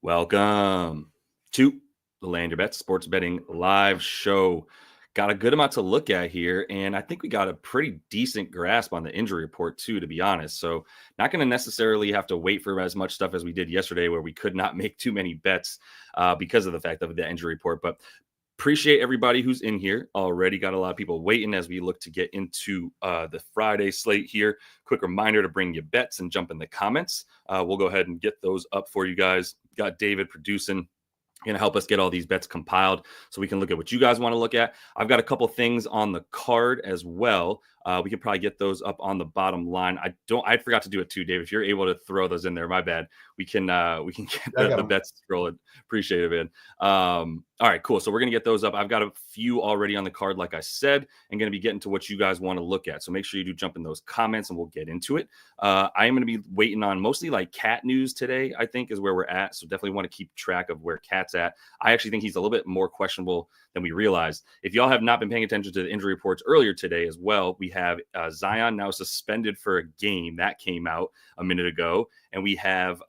Welcome to the Land Your Bets Sports Betting Live Show. Got a good amount to look at here, and I think we got a pretty decent grasp on the injury report too, to be honest. So not going to necessarily have to wait for as much stuff as we did yesterday, where we could not make too many bets because of the fact of the injury report. But appreciate everybody who's in here already. Got a lot of people waiting as we look to get into the Friday slate here. Quick reminder to bring your bets and jump in the comments. We'll go ahead and get those up for you guys. Got David producing, going to help us get all these bets compiled so we can look at what you guys want to look at. I've got a couple things on the card as well. We could probably get those up on the bottom line. I forgot to do it too, Dave. If you're able to throw those in there, my bad. We can get the bets scrolling. Appreciate it, man. All right, cool. So we're going to get those up. I've got a few already on the card, like I said, and going to be getting to what you guys want to look at. So make sure you do jump in those comments and we'll get into it. I am going to be waiting on mostly like cat news today, I think is where we're at. So definitely want to keep track of where Cat's at. I actually think he's a little bit more questionable than we realized. If y'all have not been paying attention to the injury reports earlier today as well, we have Zion now suspended for a game. That came out a minute ago. And we have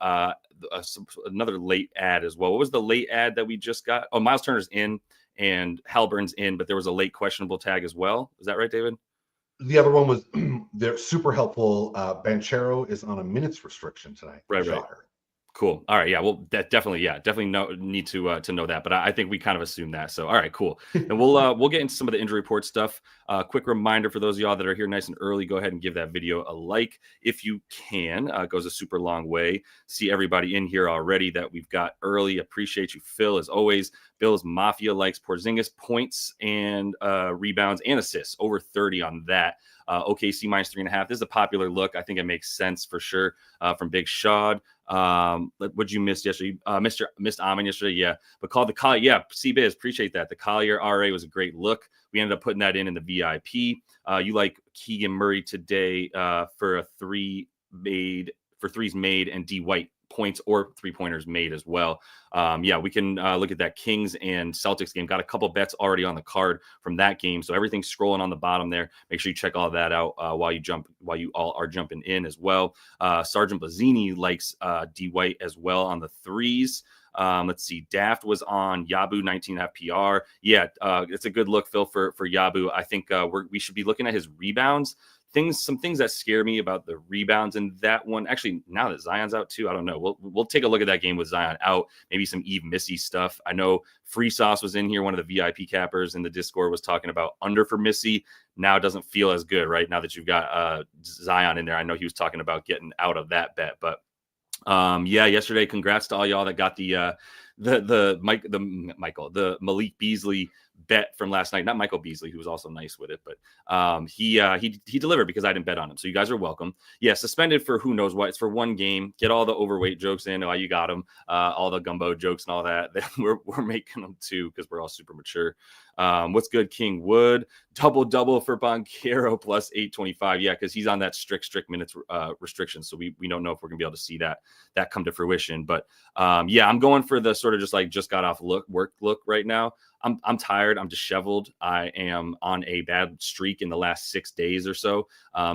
another late ad as well. What was the late ad that we just got? Oh, Miles Turner's in and Halburn's in, but there was a late questionable tag as well. Is that right, David? The other one was they're super helpful. Banchero is on a minutes restriction tonight. Right. Cool. All right. Yeah. Well, definitely need to know that, but I think we kind of assume that. So, all right, cool. And we'll get into some of the injury report stuff. Quick reminder for those of y'all that are here nice and early, go ahead and give that video a like if you can. It goes a super long way. See everybody in here already that we've got early. Appreciate you, Phil, as always. Bill's Mafia likes Porzingis points and rebounds and assists, over 30 on that. OKC minus 3.5. This is a popular look. I think it makes sense for sure from Big Shad. What'd you miss yesterday? Missed Amon yesterday. Yeah. But called the Collier. Yeah. C-Biz. Appreciate that. The Collier RA was a great look. We ended up putting that in the VIP. You like Keegan Murray today for threes made and D White points or 3-pointers made as well. We can look at that Kings and Celtics game. Got a couple bets already on the card from that game. So everything's scrolling on the bottom there. Make sure you check all that out while you all are jumping in as well. Sergeant Bazzini likes D White as well on the threes. Let's see. Daft was on Yabu 19.5 PR. Yeah, it's a good look, Phil, for Yabu. I think we should be looking at his rebounds. Some things that scare me about the rebounds in that one. Actually, now that Zion's out too, I don't know. We'll take a look at that game with Zion out. Maybe some Missi stuff. I know Free Sauce was in here. One of the VIP cappers in the Discord was talking about under for Missi. Now it doesn't feel as good, right? Now that you've got Zion in there. I know he was talking about getting out of that bet, but yesterday, congrats to all y'all that got the Malik Beasley bet from last night. Not Michael Beasley, who was also nice with it, but he delivered because I didn't bet on him. So you guys are welcome. Yeah, suspended for who knows what. It's for one game. Get all the overweight jokes in. Oh, you got them. All the gumbo jokes and all that. We're making them too because we're all super mature. What's good, King Wood? Double for Banchero plus 825. Yeah, because he's on that strict minutes restriction. So we don't know if we're gonna be able to see that come to fruition. But I'm going for the sort of just got off work look right now. I'm tired. I'm disheveled. I am on a bad streak in the last 6 days or so.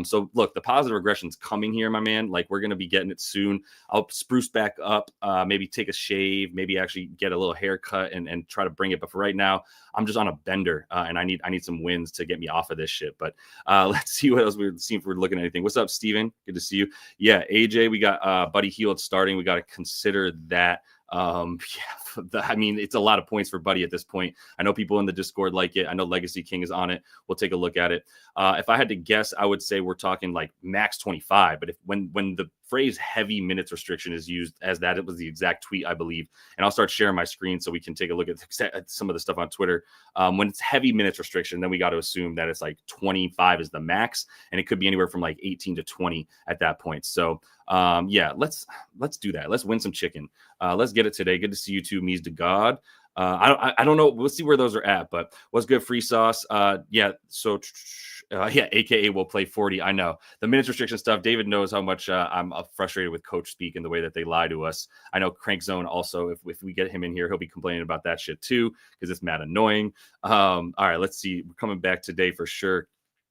So look, the positive regression's coming here, my man. Like we're going to be getting it soon. I'll spruce back up, maybe take a shave, maybe actually get a little haircut and try to bring it. But for right now, I'm just on a bender and I need some wins to get me off of this shit. But let's see what else we're seeing if we're looking at anything. What's up, Steven? Good to see you. Yeah, AJ, we got Buddy Hield starting. We got to consider that. It's a lot of points for Buddy at this point. I know people in the Discord like it. I know Legacy King is on it. We'll take a look at it. If I had to guess, I would say we're talking like max 25. But when the phrase heavy minutes restriction is used as that, it was the exact tweet, I believe. And I'll start sharing my screen so we can take a look at some of the stuff on Twitter. When it's heavy minutes restriction, then we got to assume that it's like 25 is the max, and it could be anywhere from like 18 to 20 at that point. So let's do that. Let's win some chicken. Let's get it today. Good to see you too, Mies to God. I don't know. We'll see where those are at, but what's good, Free Sauce? AKA will play 40. I know the minutes restriction stuff. David knows how much I'm frustrated with coach speak and the way that they lie to us. I know Crank Zone also, if we get him in here, he'll be complaining about that shit too, because it's mad annoying. All right, let's see. We're coming back today for sure.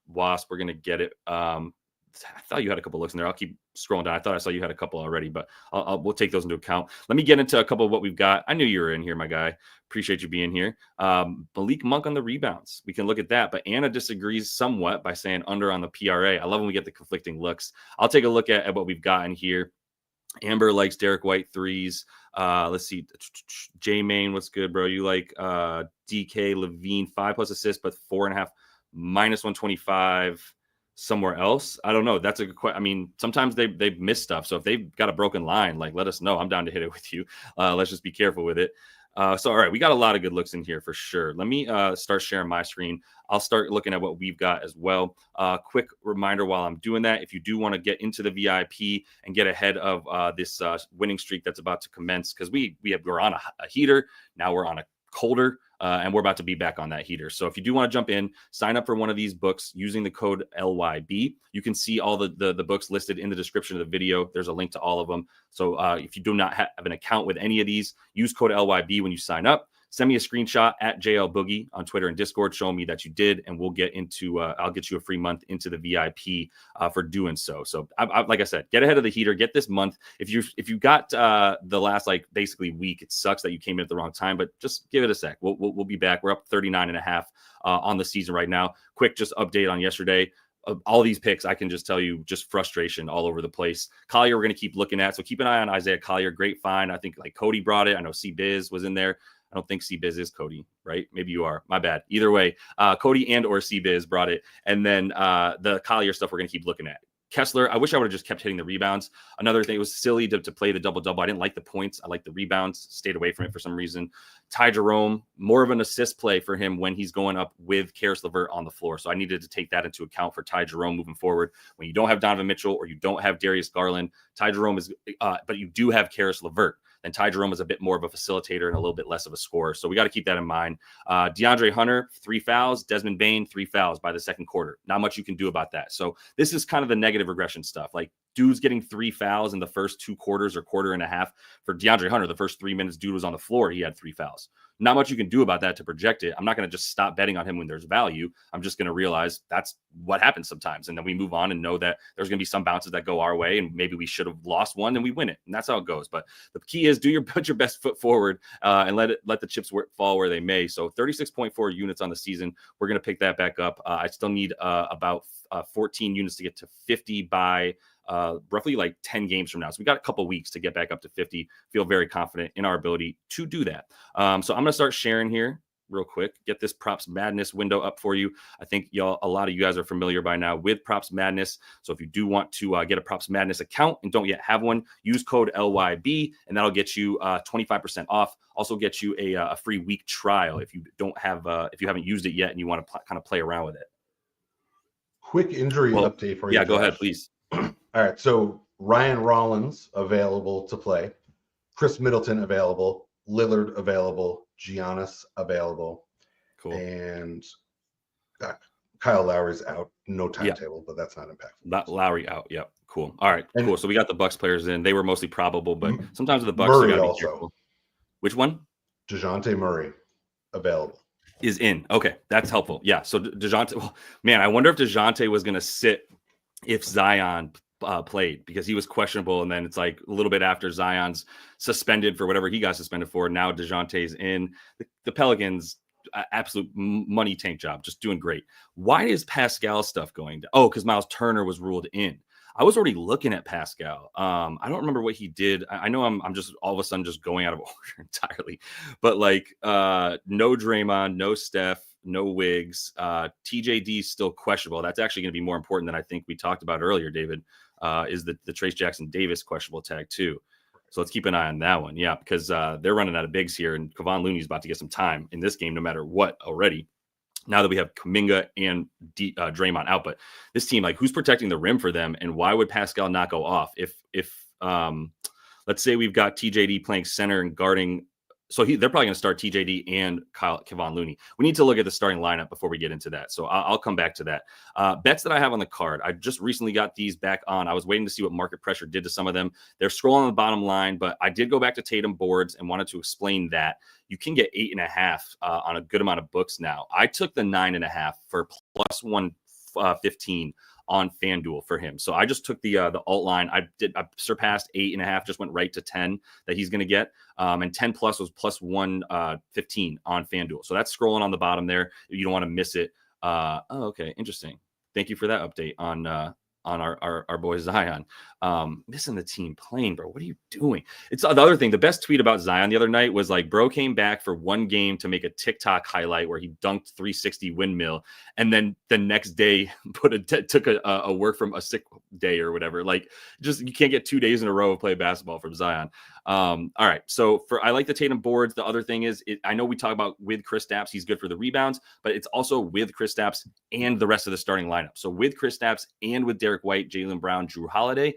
Wasp, we're going to get it. I thought you had a couple looks in there. I'll keep scrolling down. I thought I saw you had a couple already, but we'll take those into account. Let me get into a couple of what we've got. I knew you were in here, my guy. Appreciate you being here. Malik Monk on the rebounds. We can look at that, but Anna disagrees somewhat by saying under on the PRA. I love when we get the conflicting looks. I'll take a look at what we've got in here. Amber likes Derek White threes. Let's see. J Main, what's good, bro? You like DK Levine 5+ assists, but 4.5 minus 125 somewhere else. I don't know. That's a good question. I mean, sometimes they miss stuff. So if they've got a broken line, like let us know. I'm down to hit it with you. Let's just be careful with it. So, all right, we got a lot of good looks in here for sure. Let me start sharing my screen. I'll start looking at what we've got as well. Quick reminder while I'm doing that, if you do want to get into the VIP and get ahead of this winning streak that's about to commence, because we're on a heater, now we're on a colder, and we're about to be back on that heater. So if you do want to jump in, sign up for one of these books using the code LYB. You can see all the books listed in the description of the video. There's a link to all of them. So if you do not have an account with any of these, use code LYB when you sign up. Send me a screenshot at JL Boogie on Twitter and Discord showing me that you did, and we'll get into. I'll get you a free month into the VIP for doing so. So, like I said, get ahead of the heater. Get this month. If you got the last basically week, it sucks that you came in at the wrong time, but just give it a sec. We'll be back. We're up 39.5 on the season right now. Quick, just update on yesterday. All these picks, I can just tell you, just frustration all over the place. Collier, we're going to keep looking at. So keep an eye on Isaiah Collier. Great find. I think Cody brought it. I know C-Biz was in there. I don't think C-Biz is Cody, right? Maybe you are. My bad. Either way, Cody and or C-Biz brought it. And then the Collier stuff we're going to keep looking at. Kessler, I wish I would have just kept hitting the rebounds. Another thing, it was silly to play the double-double. I didn't like the points. I like the rebounds. Stayed away from it for some reason. Ty Jerome, more of an assist play for him when he's going up with Karis LeVert on the floor. So I needed to take that into account for Ty Jerome moving forward. When you don't have Donovan Mitchell or you don't have Darius Garland, Ty Jerome is, but you do have Karis LeVert. And Ty Jerome is a bit more of a facilitator and a little bit less of a scorer. So we got to keep that in mind. DeAndre Hunter, 3 fouls. Desmond Bane, 3 fouls by the second quarter. Not much you can do about that. So this is kind of the negative regression stuff. Like dude's getting 3 fouls in the first 2 quarters or quarter and a half. For DeAndre Hunter, the first 3 minutes dude was on the floor. He had 3 fouls. Not much you can do about that to project it. I'm not going to just stop betting on him when there's value. I'm just going to realize that's what happens sometimes. And then we move on and know that there's going to be some bounces that go our way. And maybe we should have lost one and we win it. And that's how it goes. But the key is put your best foot forward and let the chips fall where they may. So 36.4 units on the season. We're going to pick that back up. I still need about 14 units to get to 50 by roughly 10 games from now. So we got a couple weeks to get back up to 50. Feel very confident in our ability to do that. So I'm going to start sharing here real quick. Get this Props Madness window up for you. I think a lot of you guys are familiar by now with Props Madness. So if you do want to get a Props Madness account and don't yet have one, use code LYB and that'll get you 25% off. Also get you a free week trial if you haven't used it yet and you want to kind of play around with it. Quick injury update for you. Yeah, go ahead, please. All right, so Ryan Rollins available to play, Chris Middleton available, Lillard available, Giannis available, cool, and Kyle Lowry's out. No timetable, but that's not impactful. Lowry out. Yep, cool. All right, cool. So we got the Bucks players in. They were mostly probable, but sometimes the Bucks Murray gotta be also. careful. Which one? DeJounte Murray available. Is in. Okay, that's helpful. Yeah. So DeJounte. Well, man, I wonder if DeJounte was going to sit if Zion played, because he was questionable, and then it's a little bit after Zion's suspended for whatever he got suspended for. Now DeJounte's in. The Pelicans, absolute money tank job, just doing great. Why is Pascal stuff going to? Oh, because Miles Turner was ruled in. I was already looking at Pascal. I don't remember what he did. I know I'm just all of a sudden just going out of order entirely. But no Draymond, no Steph, no Wiggs. TJD is still questionable. That's actually going to be more important than I think we talked about earlier, David, is the Trace Jackson Davis questionable tag too. So let's keep an eye on that one. Yeah, because they're running out of bigs here, and Kevon Looney's about to get some time in this game no matter what already. Now that we have Kuminga and Draymond out, but this team, who's protecting the rim for them, and why would Pascal not go off? If let's say we've got TJD playing center and guarding, so they're probably going to start TJD and Kevon Looney. We need to look at the starting lineup before we get into that. So I'll come back to that. Bets that I have on the card, I just recently got these back on. I was waiting to see what market pressure did to some of them. They're scrolling on the bottom line, but I did go back to Tatum boards and wanted to explain that. You can get 8.5 on a good amount of books now. I took the 9.5 for plus 115 on FanDuel for him. So I just took the alt line. I surpassed 8.5, just went right to 10 that he's going to get. And 10 plus was plus 115 on FanDuel. So that's scrolling on the bottom there. You don't want to miss it. Okay. Interesting. Thank you for that update on our boy Zion. Missing the team playing, bro. What are you doing? It's the other thing. The best tweet about Zion the other night was like, bro came back for one game to make a TikTok highlight where he dunked 360 windmill, and then the next day took a work from a sick day or whatever. Like, just you can't get 2 days in a row of play basketball from Zion. All right. So I like the Tatum boards. The other thing is, I know we talk about with Kristaps, he's good for the rebounds, but it's also with Kristaps and the rest of the starting lineup. So with Kristaps and with Derek White, Jaylen Brown, Jrue Holiday,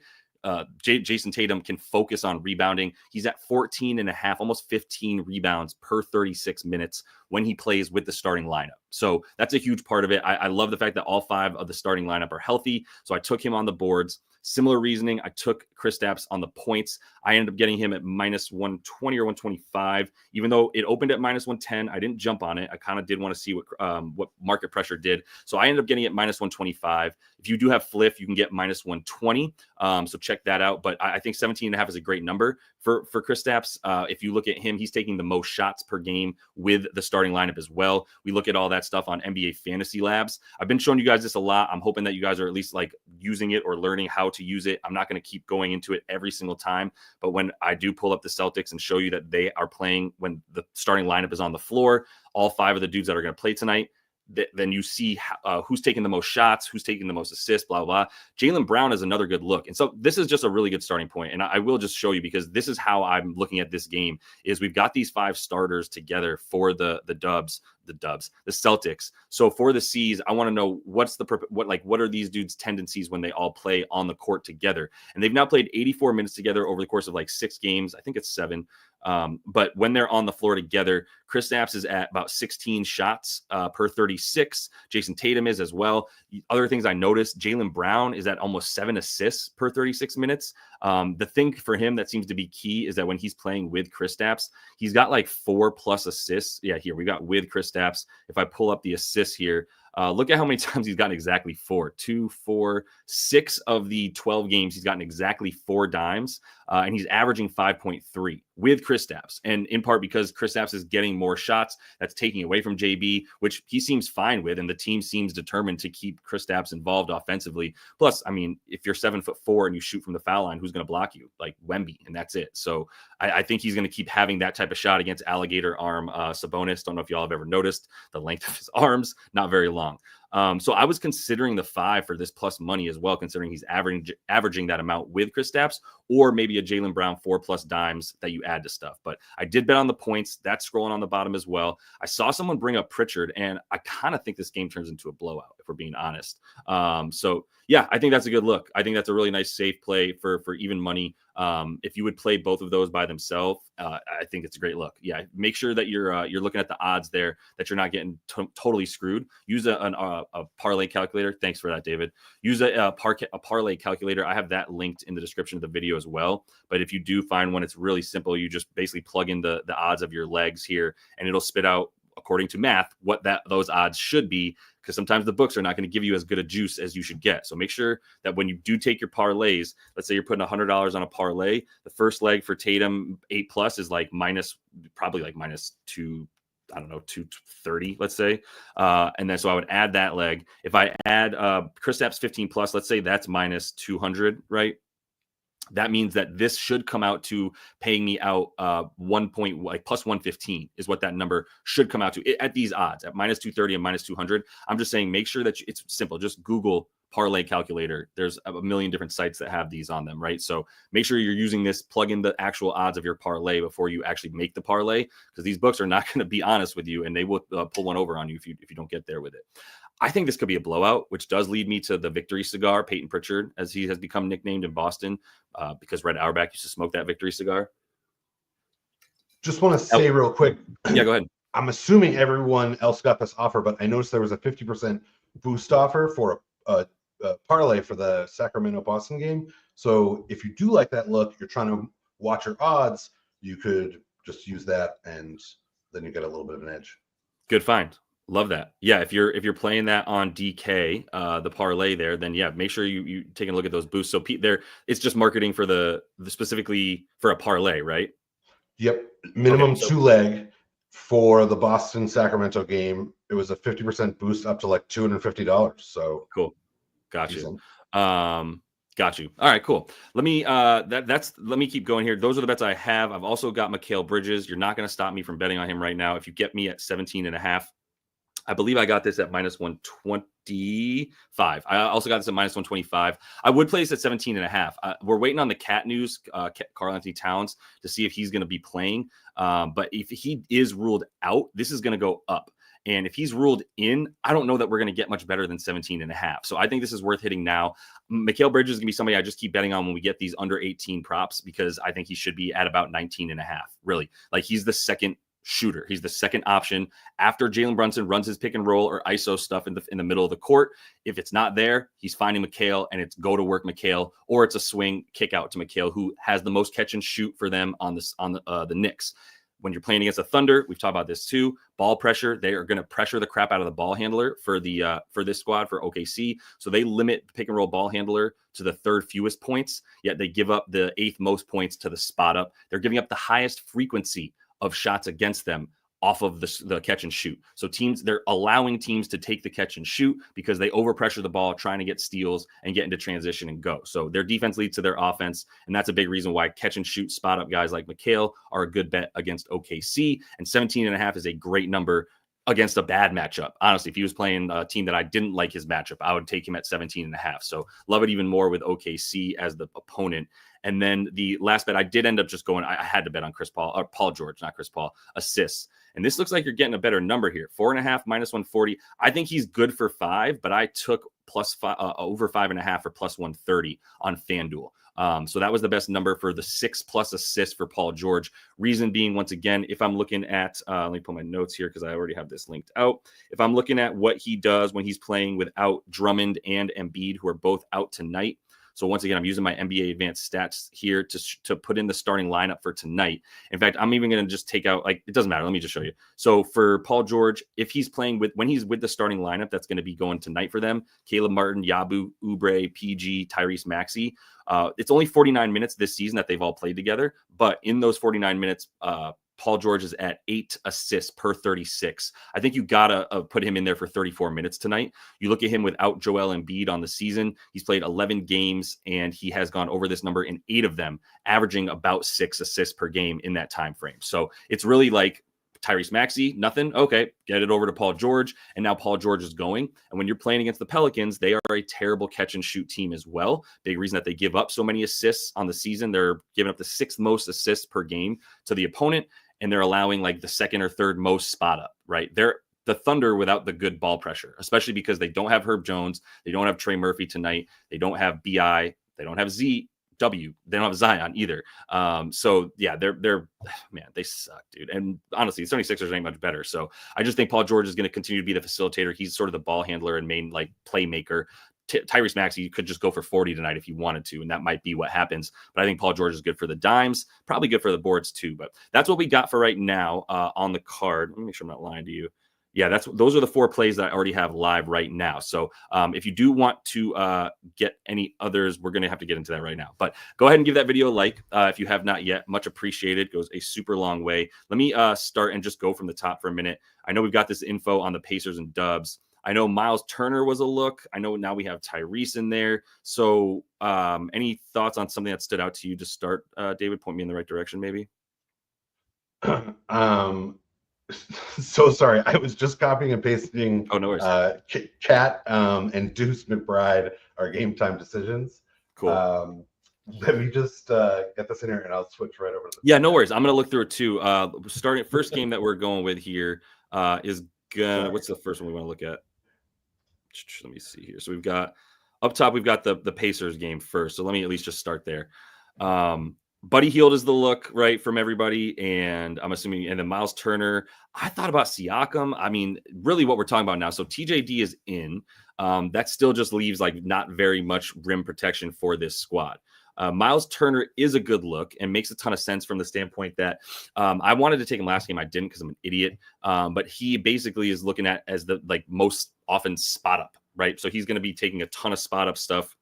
Jason Tatum can focus on rebounding. He's at 14.5, almost 15 rebounds per 36 minutes when he plays with the starting lineup. So that's a huge part of it. I love the fact that all 5 of the starting lineup are healthy. So I took him on the boards. Similar reasoning. I took Kristaps on the points. I ended up getting him at minus 120 or 125, even though it opened at minus 110. I didn't jump on it. I kind of did want to see what market pressure did. So I ended up getting it minus 125. If you do have Fliff, you can get minus 120. So check that out. But I think 17.5 is a great number for Kristaps. If you look at him, he's taking the most shots per game with the starting lineup as well. We look at all that stuff on NBA Fantasy Labs. I've been showing you guys this a lot. I'm hoping that you guys are at least like using it or learning how to use it. I'm not going to keep going into it every single time, but when I do pull up the Celtics and show you that they are playing when the starting lineup is on the floor, all 5 of the dudes that are going to play tonight, then you see who's taking the most shots, who's taking the most assists, blah, blah. Jaylen Brown is another good look. And so this is just a really good starting point. And I will just show you, because this is how I'm looking at this game, is we've got these 5 starters together for the Celtics. So for the C's, I want to know what are these dudes' tendencies when they all play on the court together. And they've now played 84 minutes together over the course of like 6 games. I think it's 7. But when they're on the floor together, Kristaps is at about 16 shots per 36. Jason Tatum is as well. Other things I noticed, Jaylen Brown is at almost 7 assists per 36 minutes. The thing for him that seems to be key is that when he's playing with Kristaps, he's got like 4+ assists. Yeah, here we got with Kristaps. If I pull up the assists here, look at how many times he's gotten exactly 4. 2, 4, 6 of the 12 games, he's gotten exactly 4 dimes, and he's averaging 5.3 with Kristaps. And in part because Kristaps is getting more shots, that's taking away from JB, which he seems fine with, and the team seems determined to keep Kristaps involved offensively. Plus, I mean, if you're 7'4" and you shoot from the foul line, who's going to block you? Like Wemby, and that's it. So I think he's going to keep having that type of shot against alligator arm Sabonis. Don't know if y'all have ever noticed the length of his arms, not very long. So I was considering the 5 for this plus money as well, considering he's averaging that amount with Kristaps, or maybe a Jaylen Brown 4+ dimes that you add to stuff. But I did bet on the points. That's scrolling on the bottom as well. I saw someone bring up Pritchard, and I kind of think this game turns into a blowout, if we're being honest. So yeah, I think that's a good look. I think that's a really nice safe play for even money. If you would play both of those by themselves, I think it's a great look. Yeah, make sure that you're looking at the odds there, that you're not getting totally screwed. Use a parlay calculator. Thanks for that, David. Use a parlay calculator. I have that linked in the description of the video as well. But if you do find one, it's really simple. You just basically plug in the odds of your legs here, and it'll spit out, according to math, what those odds should be, because sometimes the books are not going to give you as good a juice as you should get. So make sure that when you do take your parlays, let's say you're putting $100 on a parlay, the first leg for Tatum 8+ is like probably minus 2, I don't know, 230, let's say. And then so I would add that leg. If I add Kristaps 15+, let's say that's minus 200, right? That means that this should come out to paying me out plus 115 is what that number should come out to at these odds, at minus 230 and minus 200. I'm just saying, make sure that it's simple. Just Google parlay calculator. There's a million different sites that have these on them, right? So make sure you're using this, plug in the actual odds of your parlay before you actually make the parlay, because these books are not going to be honest with you, and they will pull one over on you if you don't get there with it. I think this could be a blowout, which does lead me to the victory cigar, Peyton Pritchard, as he has become nicknamed in Boston, because Red Auerbach used to smoke that victory cigar. Just want to say real quick. Yeah, go ahead. I'm assuming everyone else got this offer, but I noticed there was a 50% boost offer for a parlay for the Sacramento-Boston game. So if you do like that look, you're trying to watch your odds, you could just use that, and then you get a little bit of an edge. Good find. Love that. Yeah, if you're playing that on DK, the parlay there, then yeah, make sure you take a look at those boosts. So there, it's just marketing for the specifically for a parlay, right? Yep, Okay, minimum so 2 leg for the Boston Sacramento game. It was a 50% boost up to like $250. So cool. Got you. decent. Got you. All right, cool. Let me let me keep going here. Those are the bets I have. I've also got Mikal Bridges. You're not going to stop me from betting on him right now. If you get me at 17.5, I believe I got this at minus 125. I also got this at minus 125. I would place at 17.5. We're waiting on the cat news, Karl Anthony Towns, to see if he's going to be playing. But if he is ruled out, this is going to go up. And if he's ruled in, I don't know that we're going to get much better than 17.5. So I think this is worth hitting now. Mikal Bridges is going to be somebody I just keep betting on when we get these under 18 props, because I think he should be at about 19.5. Really, like he's the second shooter. He's the second option after Jalen Brunson runs his pick and roll or ISO stuff in the middle of the court. If it's not there, he's finding Mikal, and it's go to work Mikal, or it's a swing kick out to Mikal, who has the most catch and shoot for them on the Knicks. When you're playing against the Thunder, we've talked about this too. Ball pressure, they are going to pressure the crap out of the ball handler for this squad for OKC. So they limit the pick and roll ball handler to the third fewest points, yet they give up the eighth most points to the spot up. They're giving up the highest frequency of shots against them off of the catch and shoot. So they're allowing teams to take the catch and shoot because they overpressure the ball, trying to get steals and get into transition and go. So their defense leads to their offense. And that's a big reason why catch and shoot spot up guys like Mikal are a good bet against OKC. And 17.5 is a great number against a bad matchup. Honestly, if he was playing a team that I didn't like his matchup, I would take him at 17.5. So love it even more with OKC as the opponent. And then the last bet, I did end up just going, I had to bet on Paul George, not Chris Paul, assists. And this looks like you're getting a better number here. 4.5 minus 140. I think he's good for 5, but I took over 5.5 or plus 130 on FanDuel. So that was the best number for the 6+ assists for Paul George. Reason being, once again, if I'm looking at, let me pull my notes here because I already have this linked out. If I'm looking at what he does when he's playing without Drummond and Embiid, who are both out tonight. So once again, I'm using my NBA advanced stats here to put in the starting lineup for tonight. In fact, I'm even going to just take out, like, it doesn't matter. Let me just show you. So for Paul George, if he's playing when he's with the starting lineup, that's going to be going tonight for them. Caleb Martin, Yabu, Oubre, PG, Tyrese Maxey. It's only 49 minutes this season that they've all played together. But in those 49 minutes, Paul George is at 8 assists per 36. I think you got to put him in there for 34 minutes tonight. You look at him without Joel Embiid on the season. He's played 11 games, and he has gone over this number in 8 of them, averaging about 6 assists per game in that time frame. So it's really like Tyrese Maxey, nothing. Okay, get it over to Paul George, and now Paul George is going. And when you're playing against the Pelicans, they are a terrible catch and shoot team as well. Big reason that they give up so many assists on the season. They're giving up the 6th most assists per game to the opponent, and they're allowing like the 2nd or 3rd most spot up, right? They're the Thunder without the good ball pressure, especially because they don't have Herb Jones. They don't have Trey Murphy tonight. They don't have BI. They don't have ZW. They don't have Zion either. So yeah, they're man, they suck, dude. And honestly, the 76ers ain't much better. So I just think Paul George is going to continue to be the facilitator. He's sort of the ball handler and main like playmaker. Tyrese Maxey could just go for 40 tonight if you wanted to, and that might be what happens. But I think Paul George is good for the dimes, probably good for the boards too. But that's what we got for right now on the card. Let me make sure I'm not lying to you. Yeah, those are the 4 plays that I already have live right now. So if you do want to get any others, we're going to have to get into that right now. But go ahead and give that video a like if you have not yet. Much appreciated. Goes a super long way. Let me start and just go from the top for a minute. I know we've got this info on the Pacers and Dubs. I know Miles Turner was a look. I know now we have Tyrese in there. So any thoughts on something that stood out to you to start, David? Point me in the right direction, maybe. So sorry. I was just copying and pasting. Oh, no worries. Cat and Deuce McBride are game time decisions. Cool. Let me just get this in here, and I'll switch right over to Yeah, no worries. I'm going to look through it too. Starting first game that we're going with here is what's the first one we want to look at? Let me see here. So we've got up top, we've got the Pacers game first. So let me at least just start there. Buddy Hield is the look, right, from everybody. And I'm assuming, and then Miles Turner. I thought about Siakam. I mean, really what we're talking about now. So TJD is in. That still just leaves like not very much rim protection for this squad. Miles Turner is a good look and makes a ton of sense from the standpoint that I wanted to take him last game. I didn't because I'm an idiot. But he basically is looking at as the most often spot up, right? So he's going to be taking a ton of spot up stuff.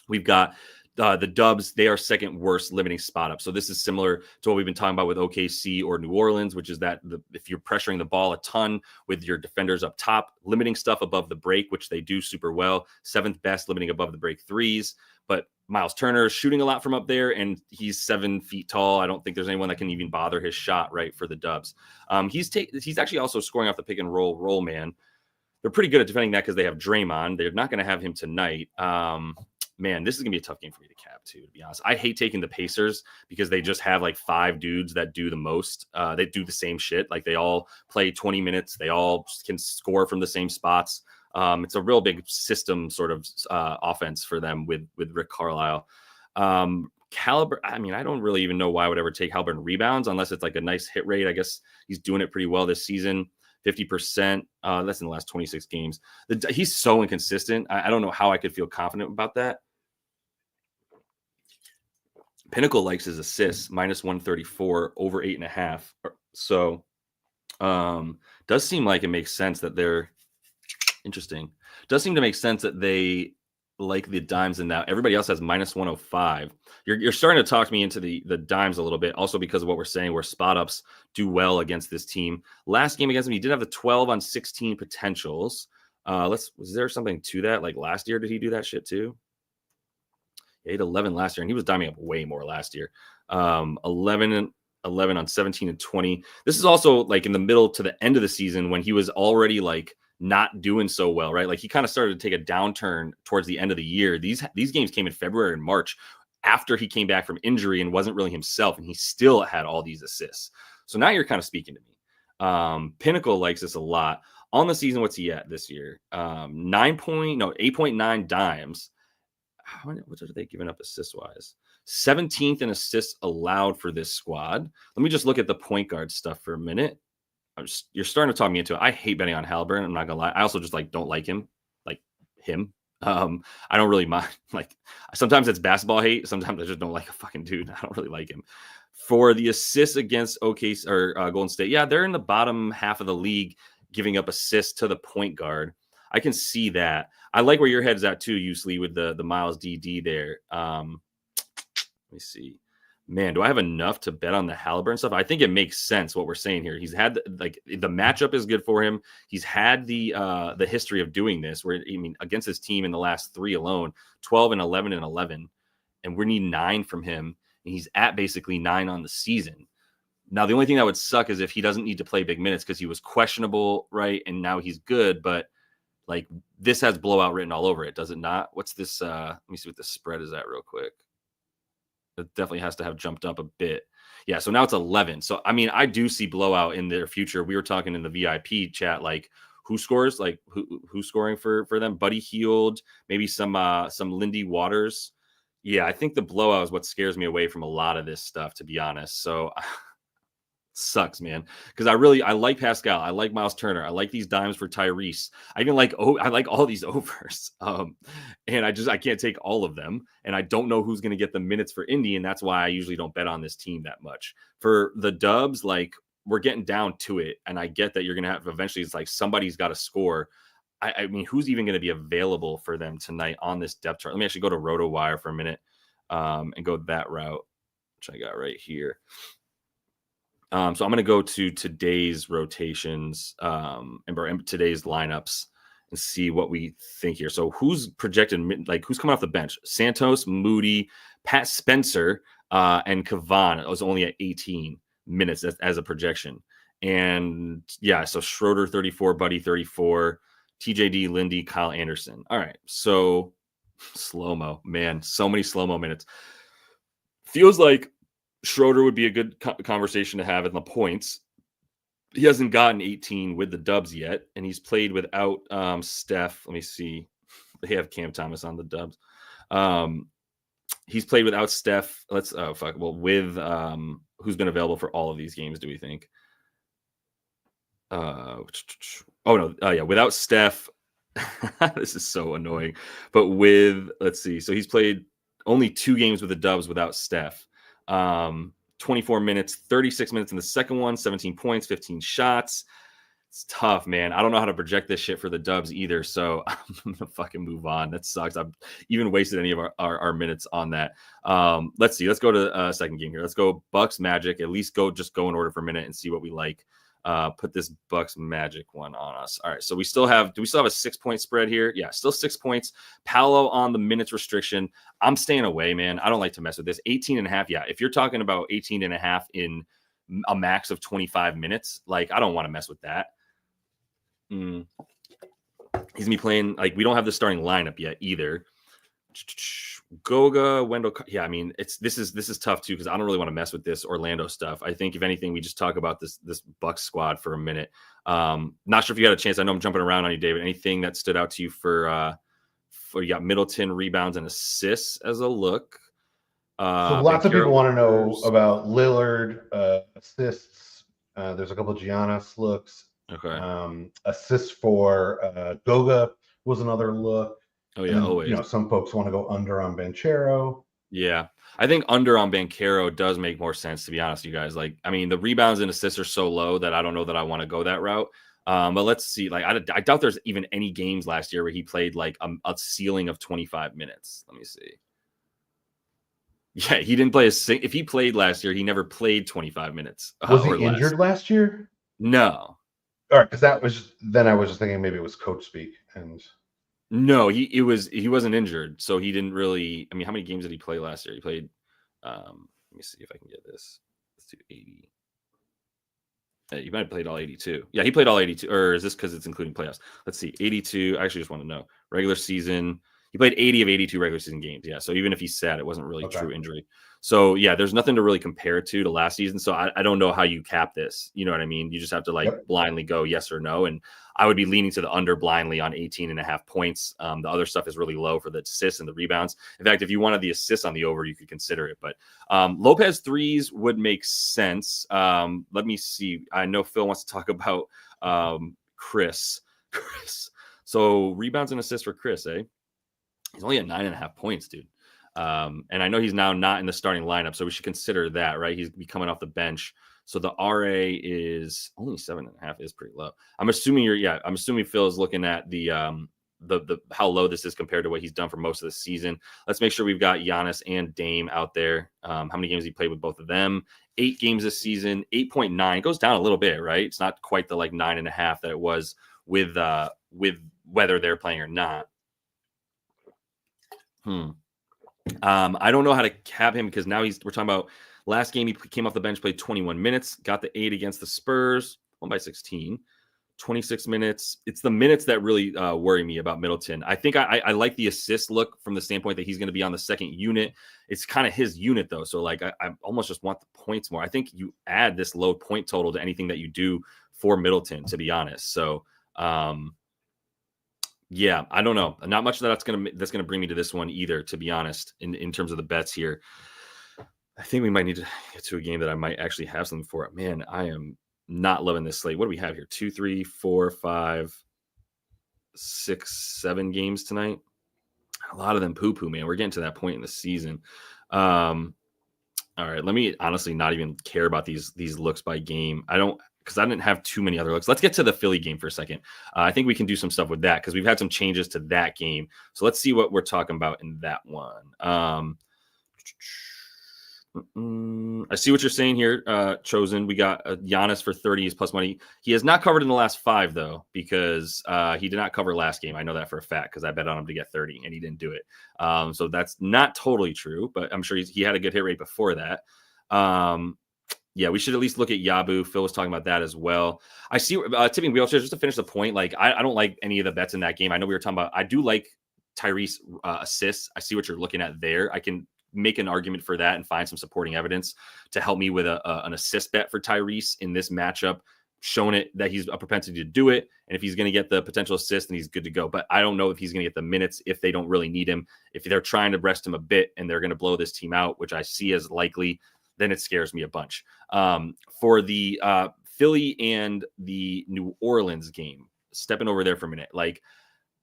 We've got the Dubs. They are second worst limiting spot up. So this is similar to what we've been talking about with OKC or New Orleans, which is that if you're pressuring the ball a ton with your defenders up top, limiting stuff above the break, which they do super well, 7th best limiting above the break threes. But Miles Turner is shooting a lot from up there, and he's 7 feet tall. I don't think there's anyone that can even bother his shot, right, for the Dubs. He's actually also scoring off the pick and roll man. They're pretty good at defending that because they have Draymond. They're not going to have him tonight. Man, this is going to be a tough game for me to cap, too, to be honest. I hate taking the Pacers because they just have 5 dudes that do the most. They do the same shit. They all play 20 minutes. They all can score from the same spots. It's a real big system sort of offense for them with Rick Carlisle. Caliber, I mean, I don't really even know why I would ever take Halliburton rebounds unless it's a nice hit rate. I guess he's doing it pretty well this season. 50%. That's in the last 26 games. He's so inconsistent. I don't know how I could feel confident about that. Pinnacle likes his assists, minus 134, over 8.5. So does seem like it makes sense that they're interesting. Does seem to make sense that they like the dimes in that. Everybody else has minus 105. You're starting to talk me into the dimes a little bit, also because of what we're saying, where spot ups do well against this team. Last game against him, he did have the 12 on 16 potentials. Was there something to that? Last year, did he do that shit too? He had 11 last year, and he was diming up way more last year. 11 on 17 and 20. This is also in the middle to the end of the season when he was already not doing so well, right? He kind of started to take a downturn towards the end of the year. These games came in February and March after he came back from injury and wasn't really himself, and he still had all these assists. So now you're kind of speaking to me. Pinnacle likes this a lot. On the season, what's he at this year? 8.9 dimes. What are they giving up assist-wise? 17th in assists allowed for this squad. Let me just look at the point guard stuff for a minute. You're starting to talk me into it. I hate betting on Halliburton. I'm not gonna lie. I also just don't like him. I don't really mind. Sometimes it's basketball hate. Sometimes I just don't like a fucking dude. I don't really like him. For the assists against OKC or Golden State, yeah, they're in the bottom half of the league, giving up assists to the point guard. I can see that. I like where your head's at too, Yabusele, with the Miles DD there. Let me see. Man, do I have enough to bet on the Halliburton stuff? I think it makes sense what we're saying here. He's had the matchup is good for him. He's had the history of doing this where, against his team in the last 3 alone, 12 and 11 and 11, and we need 9 from him. And he's at basically 9 on the season. Now, the only thing that would suck is if he doesn't need to play big minutes because he was questionable, right? And now he's good, but this has blowout written all over it, does it not? What's this? Let me see what the spread is at real quick. It definitely has to have jumped up a bit. Yeah, so now it's 11. So, I do see blowout in their future. We were talking in the VIP chat, who scores, who's scoring for them? Buddy Hield, maybe some Lindy Waters. Yeah, I think the blowout is what scares me away from a lot of this stuff, to be honest. So sucks, man, because I like Pascal. I like Miles Turner. I like these dimes for Tyrese. I like all these overs. And I can't take all of them. And I don't know who's going to get the minutes for Indy. And that's why I usually don't bet on this team that much. For the Dubs, we're getting down to it. And I get that you're going to have eventually, it's somebody's got to score. Who's even going to be available for them tonight on this depth chart? Let me actually go to RotoWire for a minute and go that route, which I got right here. So I'm going to go to today's rotations and today's lineups and see what we think here. So who's projected, who's coming off the bench? Santos, Moody, Pat Spencer, and Kavan. It was only at 18 minutes as a projection. And yeah, so Schroeder 34, Buddy 34, TJD, Lindy, Kyle Anderson. All right, so slow-mo, man, so many slow-mo minutes. Feels like Schroeder would be a good conversation to have in the points. He hasn't gotten 18 with the Dubs yet, and he's played without Steph. Let me see. They have Cam Thomas on the Dubs. He's played without Steph. With who's been available for all of these games, do we think? Without Steph. This is so annoying. But let's see. So he's played only 2 games with the Dubs without Steph. 24 minutes, 36 minutes in the second one, 17 points, 15 shots. It's tough, man. I don't know how to project this shit for the Dubs either, so I'm gonna fucking move on. That sucks. I've even wasted any of our minutes on that. Let's see. Let's go to second game here. Let's go Bucks Magic. At least go in order for a minute and see what we like. Put this Bucks Magic one on us. All right, so do we still have a 6-point spread here? Yeah, still 6 points. Paolo on the minutes restriction. I'm staying away, man. I don't like to mess with this. 18.5. Yeah, if you're talking about 18.5 in a max of 25 minutes, like I don't want to mess with that. He's gonna be playing, like, we don't have the starting lineup yet either. Goga, Wendell. Yeah, I mean, this is tough too, because I don't really want to mess with this Orlando stuff. I think if anything, we just talk about this Bucks squad for a minute. Not sure if you had a chance. I know I'm jumping around on you, David. Anything that stood out to you for you got Middleton rebounds and assists as a look? So lots of people want to know about Lillard assists. There's a couple of Giannis looks. Okay. Assists for Goga was another look. Oh yeah, always. You know, some folks want to go under on Banchero. Yeah, I think under on Banchero does make more sense, to be honest, you guys. Like, I mean, the rebounds and assists are so low that I don't know that I want to go that route. But let's see. Like, I doubt there's even any games last year where he played like a ceiling of 25 minutes. Let me see. Yeah, he didn't play if he played last year, he never played 25 minutes. Was he injured last year? No. All right, because I was just thinking maybe it was coach speak. And no, he wasn't injured, so he didn't really. I mean, how many games did he play last year? He played. Let me see if I can get this. Let's do 80. You might have played all 82. Yeah, he played all 82. Or is this because it's including playoffs? Let's see. 82. I actually just want to know. Regular season. He played 80 of 82 regular season games. Yeah. So even if he sat, it wasn't really true injury. So yeah, there's nothing to really compare it to last season. So I don't know how you cap this. You know what I mean? You just have to blindly go yes or no. And I would be leaning to the under blindly on 18.5 points. The other stuff is really low for the assists and the rebounds. In fact, if you wanted the assists on the over, you could consider it. But Lopez threes would make sense. Let me see. I know Phil wants to talk about Chris. So rebounds and assists for Chris, eh? He's only at 9.5 points, dude. And I know he's now not in the starting lineup, so we should consider that, right? He's coming off the bench. So the RA is only 7.5 is pretty low. I'm assuming Phil is looking at the how low this is compared to what he's done for most of the season. Let's make sure we've got Giannis and Dame out there. How many games he played with both of them? 8 games this season, 8.9. It goes down a little bit, right? It's not quite the 9.5 that it was with whether they're playing or not. I don't know how to cap him because now we're talking about last game. He came off the bench, played 21 minutes, got the 8 against the Spurs, won by 16, 26 minutes. It's the minutes that really worry me about Middleton. I think I like the assist look from the standpoint that he's going to be on the second unit. It's kind of his unit though. So I almost just want the points more. I think you add this low point total to anything that you do for Middleton, to be honest. So, yeah, I don't know. Not much that's gonna bring me to this one either, to be honest, in terms of the bets here. I think we might need to get to a game that I might actually have something for it. Man, I am not loving this slate. What do we have here? 2, 3, 4, 5, 6, 7 games tonight. A lot of them poo-poo, man. We're getting to that point in the season. All right, let me honestly not even care about these looks by game. Because I didn't have too many other looks. Let's get to the Philly game for a second. I think we can do some stuff with that because we've had some changes to that game. So let's see what we're talking about in that one. I see what you're saying here, Chosen. We got Giannis for 30 plus money. He has not covered in the last 5, though, because he did not cover last game. I know that for a fact because I bet on him to get 30, and he didn't do it. So that's not totally true, but I'm sure he had a good hit rate before that. Yeah, we should at least look at Yabu. Phil was talking about that as well. I see tipping wheelchairs, just to finish the point. I don't like any of the bets in that game. I know we were talking about, I do like Tyrese assists. I see what you're looking at there. I can make an argument for that and find some supporting evidence to help me with an assist bet for Tyrese in this matchup, showing it that he's a propensity to do it. And if he's going to get the potential assist, then he's good to go. But I don't know if he's going to get the minutes if they don't really need him. If they're trying to rest him a bit and they're going to blow this team out, which I see as likely, then it scares me a bunch. For the Philly and the New Orleans game, stepping over there for a minute,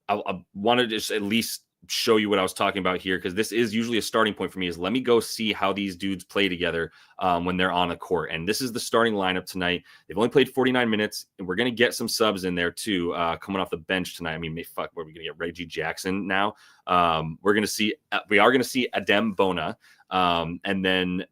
I want to just at least show you what I was talking about here, because this is usually a starting point for me, is let me go see how these dudes play together when they're on the court. And this is the starting lineup tonight. They've only played 49 minutes, and we're going to get some subs in there too, coming off the bench tonight. I mean, fuck, where are we going to get? Reggie Jackson now. We are going to see Adem Bona, and then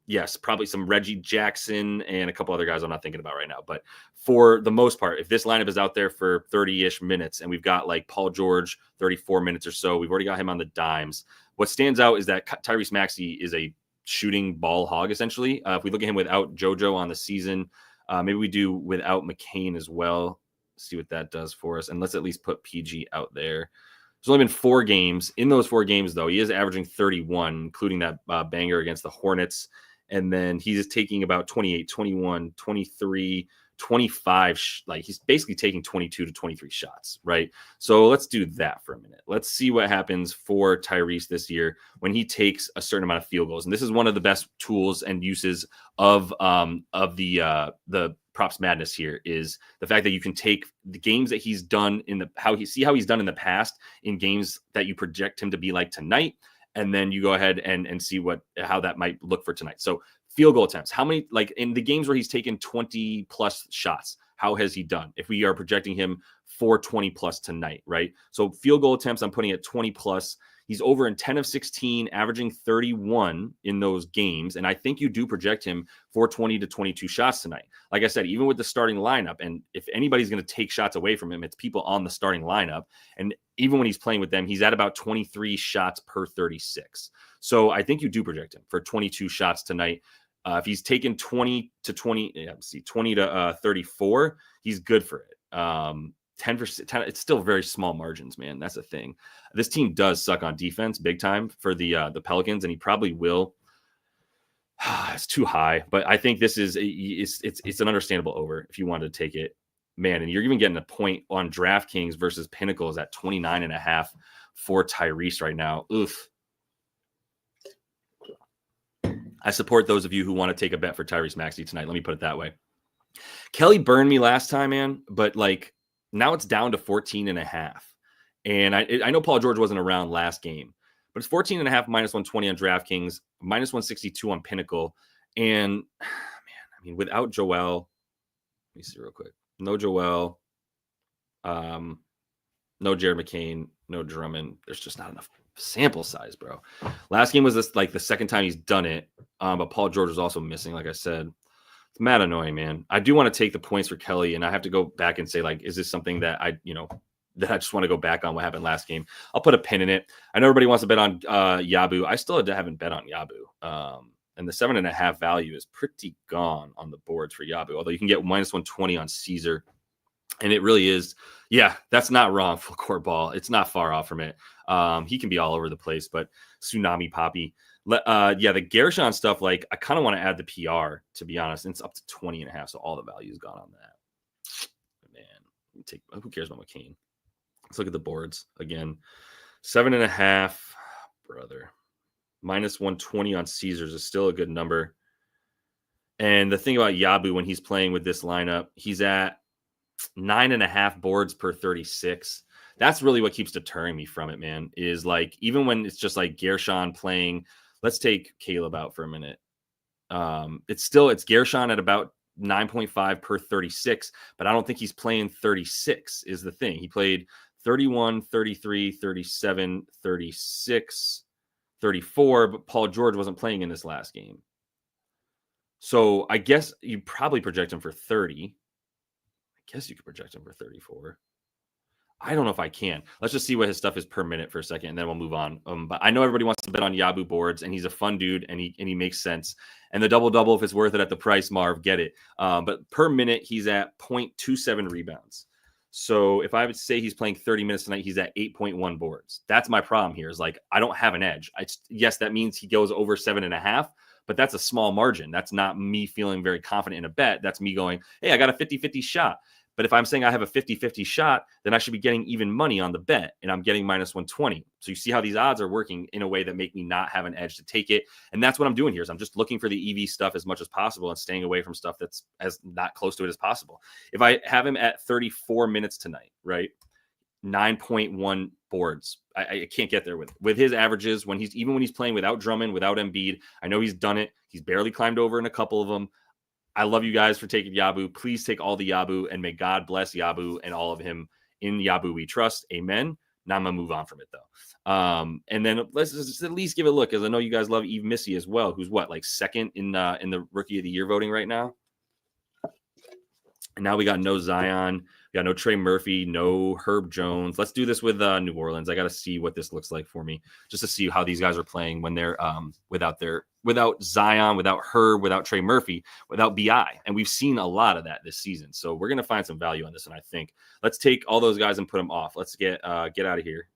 yes, probably some Reggie Jackson and a couple other guys I'm not thinking about right now. But for the most part, if this lineup is out there for 30-ish minutes and we've got like Paul George 34 minutes or so, we've already got him on the dimes. What stands out is that Tyrese Maxey is a shooting ball hog, essentially. If we look at him without JoJo on the season, maybe we do without McCain as well. See what that does for us. And let's at least put PG out there. There's only been 4 games. In those 4 games, though, he is averaging 31, including that banger against the Hornets. And then he's taking about 28, 21, 23, 25. Like he's basically taking 22 to 23 shots, right? So let's do that for a minute. Let's see what happens for Tyrese this year when he takes a certain amount of field goals. And this is one of the best tools and uses of the props madness here, is the fact that you can take the games that he's done how he's done in the past in games that you project him to be like tonight. And then you go ahead and see how that might look for tonight. So field goal attempts, how many, like in the games where he's taken 20 plus shots, how has he done? If we are projecting him for 20 plus tonight, right? So field goal attempts, I'm putting at 20 plus. He's over in 10 of 16, averaging 31 in those games. And I think you do project him for 20 to 22 shots tonight. Like I said, even with the starting lineup, and if anybody's going to take shots away from him, it's people on the starting lineup. And even when he's playing with them, he's at about 23 shots per 36. So I think you do project him for 22 shots tonight. If he's taken 20 to 34, he's good for it. 10%, it's still very small margins, man. That's the thing. This team does suck on defense big time for the Pelicans, and he probably will. It's too high, but I think this is it's an understandable over if you wanted to take it, man. And you're even getting a point on DraftKings versus Pinnacles at 29.5 for Tyrese right now. Oof. I support those of you who want to take a bet for Tyrese Maxey tonight. Let me put it that way. Kelly burned me last time, man, but like now it's down to 14.5. And I know Paul George wasn't around last game, but it's 14.5 minus 120 on DraftKings, minus 162 on Pinnacle. And man, I mean, without Joel, let me see real quick. No Joel, no Jared McCain, no Drummond. There's just not enough sample size, bro. Last game was this like the second time he's done it. But Paul George was also missing, like I said. It's mad annoying, man. I do want to take the points for Kelly, and I have to go back and say, like, is this something that I just want to go back on what happened last game? I'll put a pin in it. I know everybody wants to bet on Yabu. I still haven't bet on Yabu. And the 7.5 value is pretty gone on the boards for Yabu, although you can get minus 120 on Caesar. And it really is, yeah, that's not wrong. Full court ball. It's not far off from it. He can be all over the place, but Tsunami Poppy. The Gershon stuff, like I kind of want to add the PR, to be honest. And it's up to 20.5, so all the value is gone on that. But man, who cares about McCain? Let's look at the boards again. 7.5, brother. Minus 120 on Caesars is still a good number. And the thing about Yabu, when he's playing with this lineup, he's at 9.5 boards per 36. That's really what keeps deterring me from it, man, is like, even when it's just like Gershon playing, let's take Caleb out for a minute. It's Gershon at about 9.5 per 36, but I don't think he's playing 36 is the thing. He played 31, 33, 37, 36, 34, but Paul George wasn't playing in this last game. So I guess you probably project him for 30. I guess you could project him for 34. I don't know if I can. Let's just see what his stuff is per minute for a second, and then we'll move on. But I know everybody wants to bet on Yabu boards, and he's a fun dude, and he makes sense. And the double-double, if it's worth it at the price, Marv, get it. But per minute, he's at 0.27 rebounds. So if I would say he's playing 30 minutes tonight, he's at 8.1 boards. That's my problem here, is like I don't have an edge. Yes, that means he goes over 7.5, but that's a small margin. That's not me feeling very confident in a bet. That's me going, hey, I got a 50-50 shot. But if I'm saying I have a 50-50 shot, then I should be getting even money on the bet, and I'm getting minus 120. So you see how these odds are working in a way that make me not have an edge to take it. And that's what I'm doing here, is I'm just looking for the EV stuff as much as possible and staying away from stuff that's as not close to it as possible. If I have him at 34 minutes tonight, right? 9.1 boards. I can't get there with his averages when he's playing without Drummond, without Embiid. I know he's done it. He's barely climbed over in a couple of them. I love you guys for taking Yabu. Please take all the Yabu, and may God bless Yabu and all of him. In Yabu we trust. Amen. Now I'm gonna move on from it though. And then let's just at least give it a look, because I know you guys love Yves Missi as well, who's like second in the Rookie of the Year voting right now. And now we got no Zion, we got no Trey Murphy, no Herb Jones. Let's do this with New Orleans. I got to see what this looks like for me, just to see how these guys are playing when they're without Zion, without Herb, without Trey Murphy, without BI. And we've seen a lot of that this season. So we're gonna find some value on this. And I think let's take all those guys and put them off. Let's get out of here.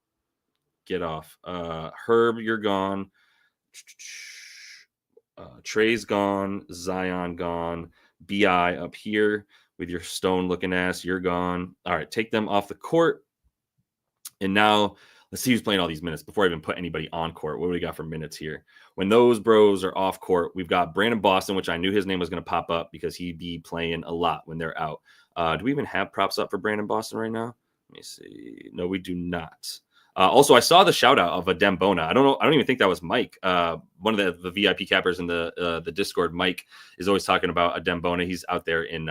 Get off. Herb, you're gone. Trey's gone. Zion gone. BI up here with your stone looking ass. You're gone. All right, take them off the court. And now let's see who's playing all these minutes before I even put anybody on court. What do we got for minutes here? When those bros are off court, we've got Brandon Boston, which I knew his name was going to pop up because he'd be playing a lot when they're out. Do we even have props up for Brandon Boston right now? Let me see. No, we do not. Also, I saw the shout out of a Dembona. I don't even think that was Mike. One of the VIP cappers in the Discord. Mike is always talking about a Dembona. He's out there in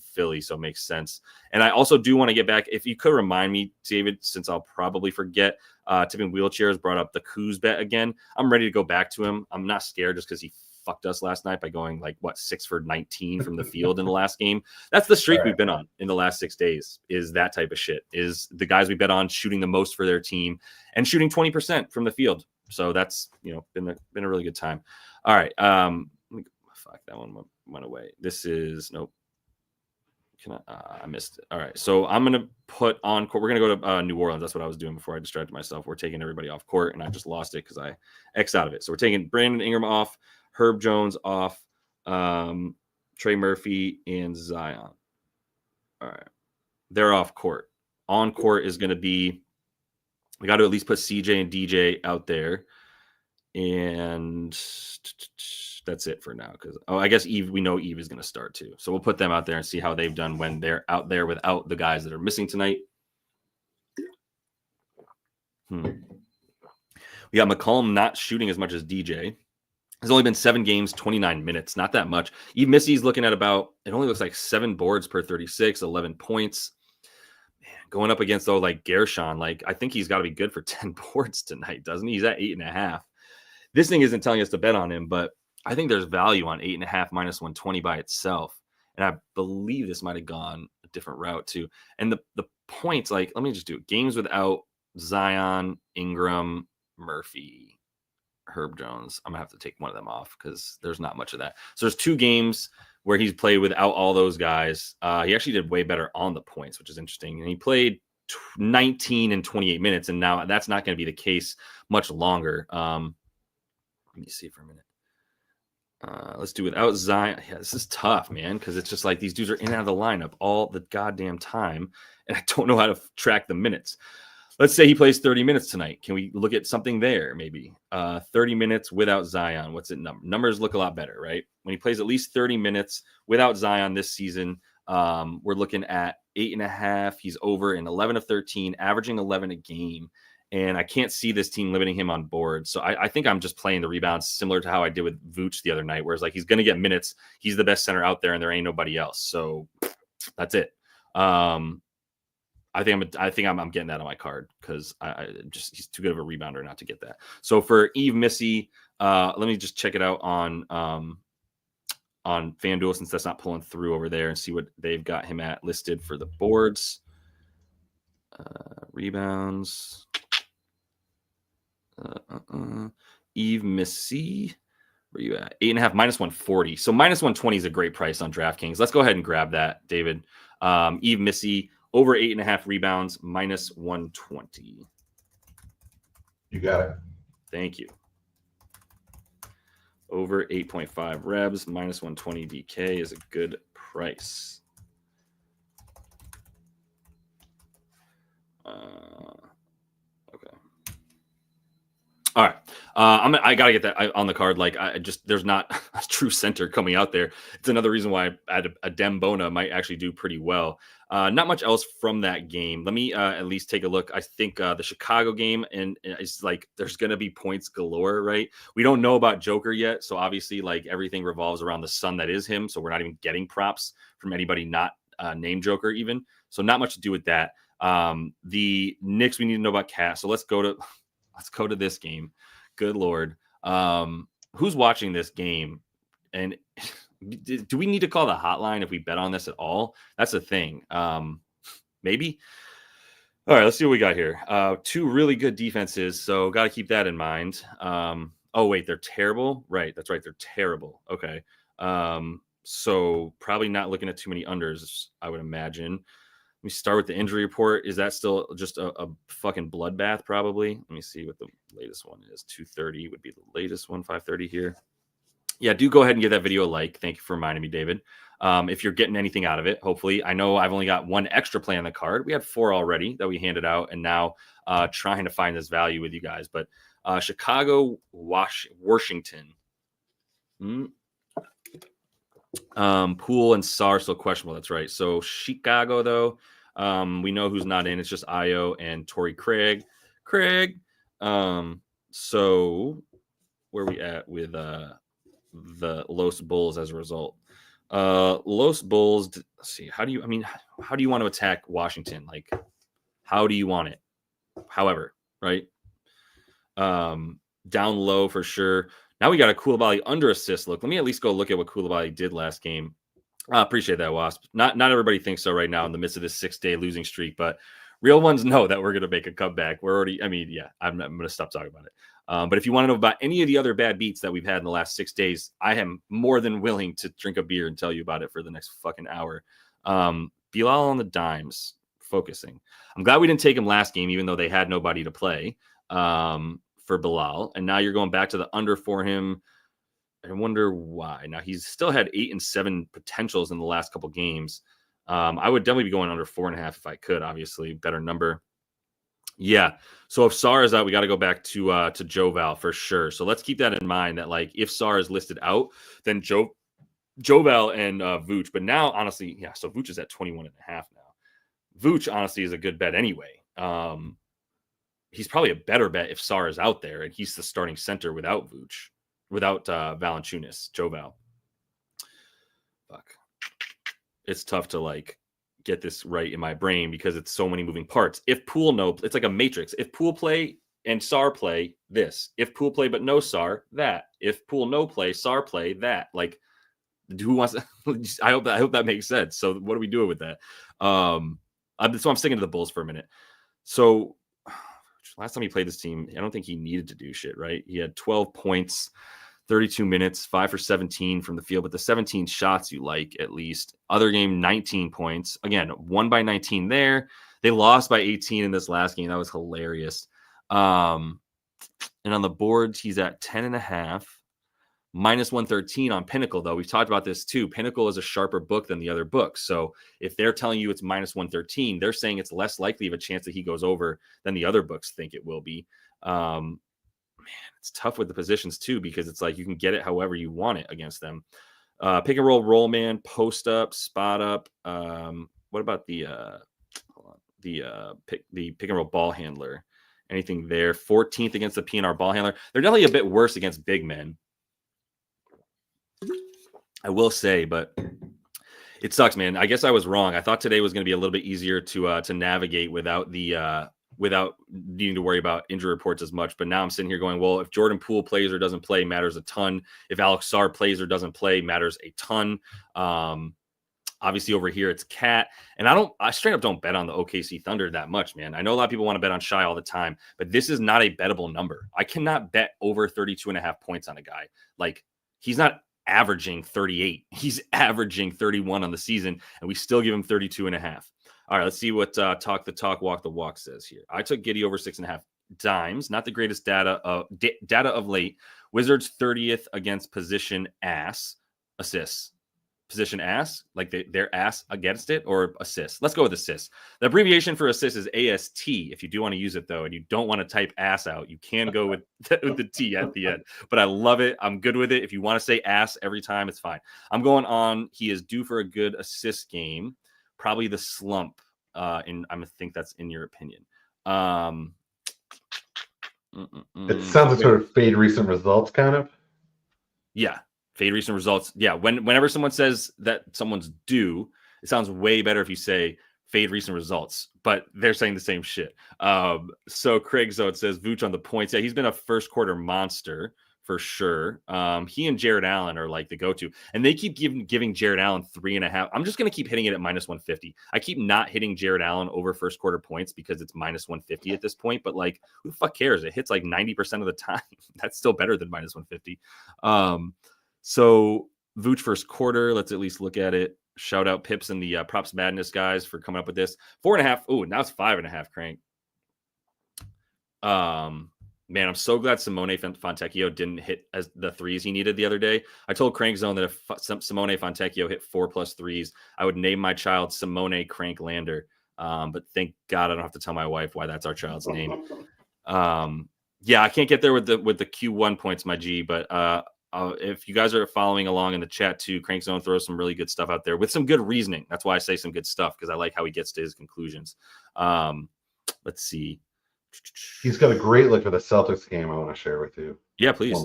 Philly, so it makes sense. And I also do want to get back. If you could remind me, David, since I'll probably forget. Tipping Wheelchairs brought up the Kuz bet again. I'm ready to go back to him. I'm not scared just because he fucked us last night by going 6 for 19 from the field in the last game. That's the streak we've been on in the last 6 days, is that type of shit, is the guys we bet on shooting the most for their team and shooting 20% from the field. So that's, been a really good time. All right. Fuck, that one went away. This is nope. I missed it. All right. So I'm going to put on court. We're going to go to New Orleans. That's what I was doing before I distracted myself. We're taking everybody off court, and I just lost it because I X'd out of it. So we're taking Brandon Ingram off, Herb Jones off, Trey Murphy, and Zion. All right. They're off court. On court is going to be, we got to at least put CJ and DJ out there. And that's it for now. Because, I guess Eve, we know Eve is going to start too. So we'll put them out there and see how they've done when they're out there without the guys that are missing tonight. We got McCollum not shooting as much as DJ. It's only been 7 games, 29 minutes. Not that much. Eve Missy's looking at about, it only looks like 7 boards per 36, 11 points. Man, going up against, though, like Gershon, I think he's got to be good for 10 boards tonight, doesn't he? He's at 8.5. This thing isn't telling us to bet on him, but I think there's value on 8.5 minus 120 by itself. And I believe this might have gone a different route too. And the points, let me just do it. Games without Zion, Ingram, Murphy, Herb Jones. I'm gonna have to take one of them off because there's not much of that. So there's 2 games where he's played without all those guys. He actually did way better on the points, which is interesting. And he played 19 and 28 minutes, and now that's not going to be the case much longer. Let me see for a minute. Let's do without Zion. Yeah, this is tough, man, because it's just these dudes are in and out of the lineup all the goddamn time, and I don't know how to track the minutes. Let's say he plays 30 minutes tonight. Can we look at something there, maybe? 30 minutes without Zion. What's it number? Numbers look a lot better, right? When he plays at least 30 minutes without Zion this season, we're looking at 8.5. He's over in 11 of 13, averaging 11 a game. And I can't see this team limiting him on board. So I think I'm just playing the rebounds similar to how I did with Vooch the other night, whereas he's going to get minutes. He's the best center out there, and there ain't nobody else. So that's it. I think I'm getting that on my card because he's too good of a rebounder not to get that. So for Yves Missi, let me just check it out on FanDuel, since that's not pulling through over there, and see what they've got him at listed for the boards. Rebounds. Yves Missi, where you at? 8.5 minus 140. So minus 120 is a great price on DraftKings. Let's go ahead and grab that, David. Yves Missi over 8.5 rebounds, minus 120. You got it. Thank you. Over 8.5 revs, minus 120 DK is a good price. Okay. All right. I got to get that on the card. Like, there's not a true center coming out there. It's another reason why a Dembona might actually do pretty well. Not much else from that game. Let me at least take a look. I think the Chicago game, and it's like there's going to be points galore, right? We don't know about Joker yet. So obviously, like, everything revolves around the son that is him. So we're not even getting props from anybody not named Joker even. So not much to do with that. The Knicks, we need to know about Cat. So let's go to this game. Good Lord. Who's watching this game? And do we need to call the hotline if we bet on this at all? That's the thing. Maybe. All right, let's see what we got here. Two really good defenses, so got to keep that in mind. Oh, wait, they're terrible? Right, that's right, they're terrible. Okay. So probably not looking at too many unders, I would imagine. Let me start with the injury report. Is that still just a fucking bloodbath? Probably. Let me see what the latest one is. 2:30 would be the latest one. 5:30 here. Yeah, do go ahead and give that video a like. Thank you for reminding me, David. If you're getting anything out of it, hopefully. I know I've only got one extra play on the card. We had 4 already that we handed out, and now trying to find this value with you guys. But Chicago, Washington. Poole and Sarr still questionable. That's right. So Chicago, though, we know who's not in. It's just Io and Torrey Craig. So where are we at with the Los Bulls as a result? Los Bulls. Let's see. How do you want to attack Washington? Like, how do you want it? However, right? Down low for sure. Now we got a Koulibaly under assist look. Let me at least go look at what Koulibaly did last game. I appreciate that, Wasp. Not everybody thinks so right now in the midst of this 6-day losing streak, but real ones know that we're going to make a comeback. I'm going to stop talking about it. But if you want to know about any of the other bad beats that we've had in the last 6 days, I am more than willing to drink a beer and tell you about it for the next fucking hour. Bilal on the dimes, focusing. I'm glad we didn't take him last game, even though they had nobody to play. For Bilal, and now you're going back to the under for him. I wonder why. Now he's still had 8 and 7 potentials in the last couple games. I would definitely be going under 4.5 if I could. Obviously, better number. Yeah. So if Sarr is out, we got to go back to Joval for sure. So let's keep that in mind. That like if Sarr is listed out, then Joval and Vooch. But now, honestly, yeah. So Vooch is at 21.5 now. Vooch honestly is a good bet anyway. He's probably a better bet if Sarr is out there and he's the starting center without Vooch, without Valanciunas, Joval. Fuck. It's tough to like get this right in my brain because it's so many moving parts. If Poole it's like a matrix. If Poole play and Sarr play, this. If Poole play but no Sarr, that. If Poole no play, Sarr play, that. Like, who wants to, I hope that makes sense. So what do we do with that? So I'm sticking to the Bulls for a minute. So last time he played this team, I don't think he needed to do shit, right? He had 12 points, 32 minutes, 5 for 17 from the field, but the 17 shots you like at least. Other game, 19 points. Again, won by 19 there. They lost by 18 in this last game. That was hilarious. And on the boards, he's at 10.5. Minus 113 on Pinnacle, though. We've talked about this too. Pinnacle is a sharper book than the other books. So if they're telling you it's minus 113, they're saying it's less likely of a chance that he goes over than the other books think it will be. Man, it's tough with the positions too, because it's like you can get it however you want it against them. Pick and roll man, post up, spot up. What about the pick and roll ball handler? Anything there? 14th against the PNR ball handler. They're definitely a bit worse against big men, I will say, but it sucks, man. I guess I was wrong. I thought today was going to be a little bit easier to navigate without needing to worry about injury reports as much. But now I'm sitting here going, well, if Jordan Poole plays or doesn't play, matters a ton. If Alex Sarr plays or doesn't play, matters a ton. Obviously over here it's Cat, and I straight up don't bet on the OKC Thunder that much, man. I know a lot of people want to bet on Shai all the time, but this is not a bettable number. I cannot bet over 32.5 points on a guy. Like, he's not averaging 38. He's averaging 31 on the season, and we still give him 32.5. All right, let's see what Talk the Talk, Walk the Walk says here. I took Giddey over 6.5 dimes. Not the greatest data of late. Wizards 30th against position assists. position ass, like their ass against it, or assist? Let's go with assist. The abbreviation for assist is AST. If you do want to use it though, and you don't want to type ass out, you can go with the T at the end. But I love it. I'm good with it. If you want to say ass every time, it's fine. I'm going on. He is due for a good assist game. Probably the slump. I think that's in your opinion. It sounds like sort of fade recent results, kind of. Yeah, fade recent results. Yeah, whenever someone says that someone's due, it sounds way better if you say fade recent results, but they're saying the same shit. So Craig Zote says Vooch on the points. Yeah, he's been a first quarter monster for sure. He and Jared Allen are like the go-to, and they keep giving Jared Allen 3.5. I'm just going to keep hitting it at -150. I keep not hitting Jared Allen over first quarter points because it's -150 at this point, but like, who the fuck cares? It hits like 90% of the time. That's still better than -150. So Vooch first quarter, let's at least look at it. Shout out Pips and the Props Madness guys for coming up with this. 4.5. Oh, now it's 5.5, Crank. Man, I'm so glad Simone Fontecchio didn't hit as the threes he needed the other day. I told Crank Zone that if Simone Fontecchio hit 4+ threes, I would name my child Simone Crank Lander. But thank God I don't have to tell my wife why that's our child's name. Yeah, I can't get there with the Q1 points, my G. But if you guys are following along in the chat too, Crank Zone throws some really good stuff out there with some good reasoning. That's why I say some good stuff, because I like how he gets to his conclusions. Let's see. He's got a great look for the Celtics game I want to share with you. Yeah, please.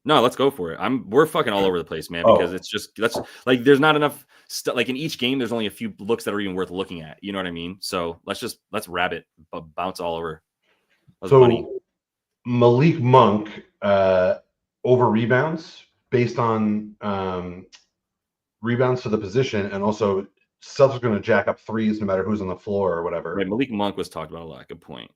No, let's go for it. We're fucking all over the place, man, because it's just there's not enough stuff. Like in each game, there's only a few looks that are even worth looking at. You know what I mean? So let's rabbit bounce all over. So Malik Monk over rebounds based on rebounds to the position, and also Celtics are going to jack up threes no matter who's on the floor or whatever. Right, Malik Monk was talked about a lot. Good point.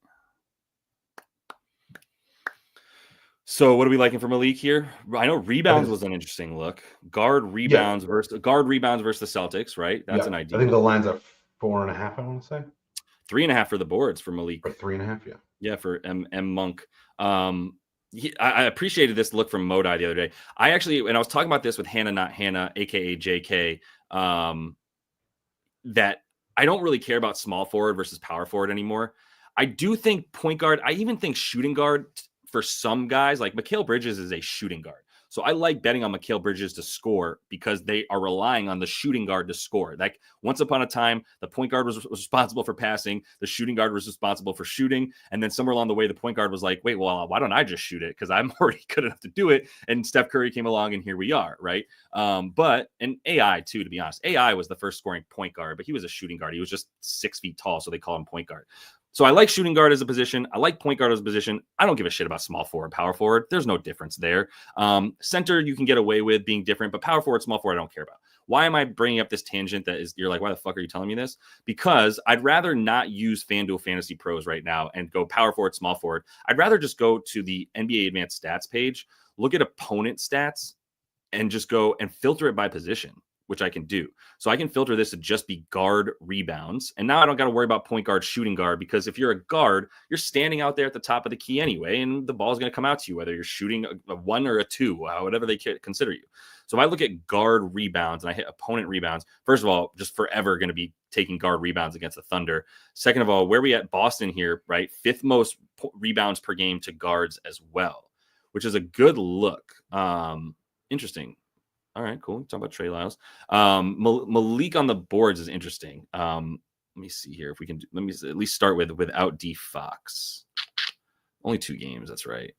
So what are we liking for Malik here? I know rebounds was an interesting look. Guard rebounds versus the Celtics, right? That's an idea. I think the line's at 4.5. I want to say 3.5 for the boards for Malik. Or 3.5, yeah. Yeah, for M Monk. I appreciated this look from Modai the other day. I was talking about this with Hannah, not Hannah, aka JK. That I don't really care about small forward versus power forward anymore. I do think point guard. I even think shooting guard for some guys, like Mikal Bridges is a shooting guard. So I like betting on Mikal Bridges to score because they are relying on the shooting guard to score. Like once upon a time, the point guard was responsible for passing. The shooting guard was responsible for shooting. And then somewhere along the way, the point guard was like, wait, well, why don't I just shoot it? Because I'm already good enough to do it. And Steph Curry came along and here we are, right? And AI too, to be honest. AI was the first scoring point guard, but he was a shooting guard. He was just 6 feet tall, so they call him point guard. So I like shooting guard as a position. I like point guard as a position. I don't give a shit about small forward, power forward. There's no difference there. Center, you can get away with being different, but power forward, small forward, I don't care about. Why am I bringing up this tangent you're like, why the fuck are you telling me this? Because I'd rather not use FanDuel Fantasy Pros right now and go power forward, small forward. I'd rather just go to the NBA Advanced Stats page, look at opponent stats, and just go and filter it by position, which I can do. So I can filter this to just be guard rebounds. And now I don't got to worry about point guard, shooting guard, because if you're a guard, you're standing out there at the top of the key anyway, and the ball is going to come out to you, whether you're shooting a 1 or a 2, whatever they consider you. So if I look at guard rebounds and I hit opponent rebounds, first of all, just forever going to be taking guard rebounds against the Thunder. Second of all, where we at Boston here, right? 5th most rebounds per game to guards as well, which is a good look. Interesting. All right, cool. Talk about Trey Lyles. Malik on the boards is interesting. Let me see here if we can. Let me at least start without D Fox. Only 2 games. That's right.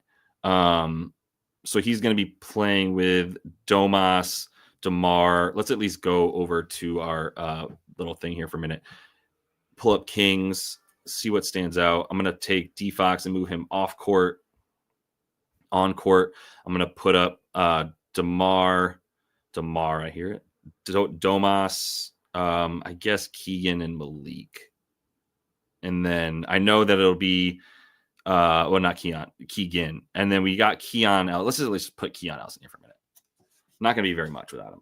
So he's going to be playing with Domas, DeMar. Let's at least go over to our little thing here for a minute. Pull up Kings, see what stands out. I'm going to take D Fox and move him off court, on court. I'm going to put up DeMar, I hear it. Domas, I guess Keegan and Malik. And then I know that it'll be, not Keegan. And then we got Keon Ellis. Let's just at least put Keon Ellis in here for a minute. Not going to be very much without him.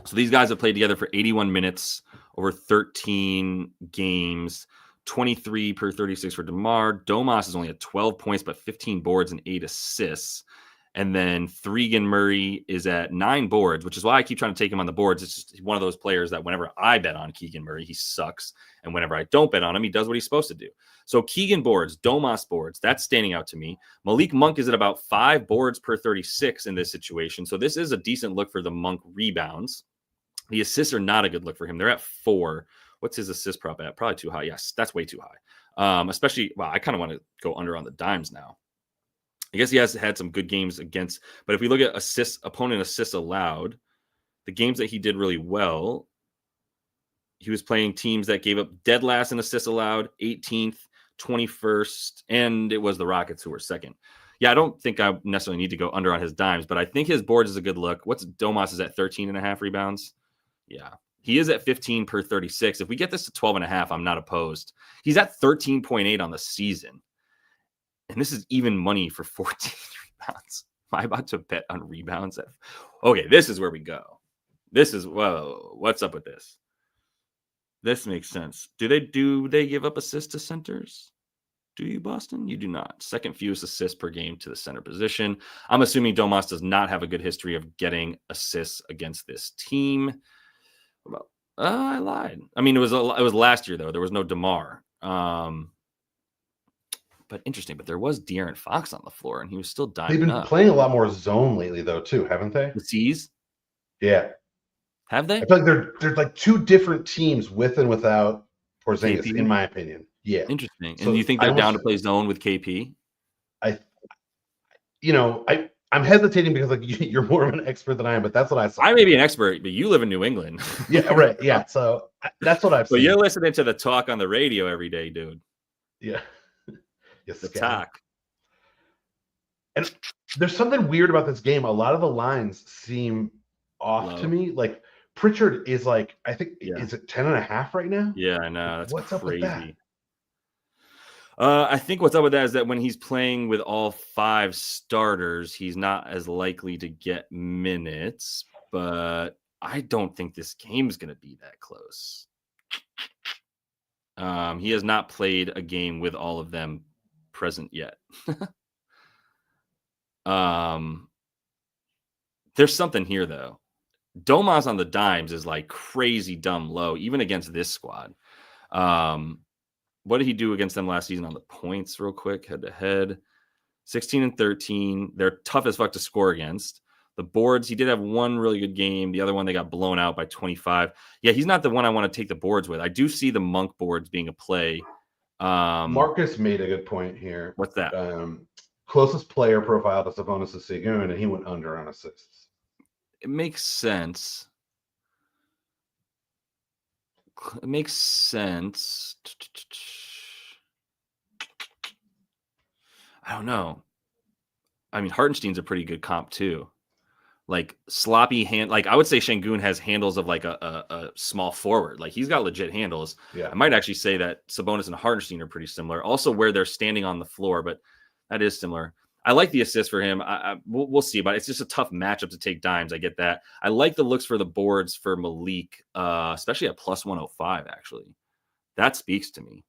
So these guys have played together for 81 minutes over 13 games, 23 per 36 for DeMar. Domas is only at 12 points, but 15 boards and 8 assists. And then Thregan Murray is at 9 boards, which is why I keep trying to take him on the boards. It's just one of those players that whenever I bet on Keegan Murray, he sucks. And whenever I don't bet on him, he does what he's supposed to do. So Keegan boards, Domas boards, that's standing out to me. Malik Monk is at about 5 boards per 36 in this situation. So this is a decent look for the Monk rebounds. The assists are not a good look for him. They're at 4. What's his assist prop at? Probably too high. Yes, that's way too high. Especially, I kind of want to go under on the dimes now. I guess he has had some good games against, but if we look at opponent assists allowed, the games that he did really well, he was playing teams that gave up dead last in assists allowed, 18th, 21st, and it was the Rockets who were second. Yeah, I don't think I necessarily need to go under on his dimes, but I think his boards is a good look. Domas is at 13.5 rebounds. Yeah, he is at 15 per 36. If we get this to 12.5, I'm not opposed. He's at 13.8 on the season. And this is even money for 14 rebounds. Am I about to bet on rebounds? Okay, this is where we go. What's up with this? This makes sense. Do they give up assists to centers? Do you, Boston? You do not. Second fewest assists per game to the center position. I'm assuming Domas does not have a good history of getting assists against this team. Well, I lied. I mean, it was last year, though. There was no DeMar. But interesting. But there was De'Aaron Fox on the floor, and he was still diving They've been up. playing a lot more zone lately, though, too, haven't they? The C's? Yeah. Have they? I feel like they're like 2 different teams with and without Porzingis, KP? in my opinion. Yeah. Interesting. So And you think they're down to play zone with KP? I'm hesitating because you're more of an expert than I am, but that's what I saw. I may be an expert, but you live in New England. Yeah, right. Yeah. So that's what I've seen. So you're listening to the talk on the radio every day, dude. Yeah. Yes, the talk. And there's something weird about this game. A lot of the lines seem off to me. Like Pritchard is like, I think, is it 10.5 right now? Yeah, I know. That's what's crazy. up with that? I think what's up with that is that when he's playing with all 5 starters, he's not as likely to get minutes, but I don't think this game's going to be that close. He has not played a game with all of them present yet. There's something here, though. Domas on the dimes is like crazy dumb low, even against this squad. What did he do against them last season on the points real quick, head to head? 16 and 13. They're tough as fuck to score against. The boards, he did have one really good game. The other one, they got blown out by 25. Yeah, he's not the one I want to take the boards with. I do see the Monk boards being a play. Marcus made a good point here. What's that? Closest player profile to Sabonis is Sengun, and he went under on assists. It makes sense. It makes sense. I don't know. I mean, Hartenstein's a pretty good comp too. Like sloppy hand, like I would say Sengun has handles of like a small forward. Like he's got legit handles. Yeah. I might actually say that Sabonis and Hartenstein are pretty similar. Also where they're standing on the floor, but that is similar. I like the assist for him. We'll see, but it's just a tough matchup to take dimes. I get that. I like the looks for the boards for Malik, especially at plus 105, actually. That speaks to me.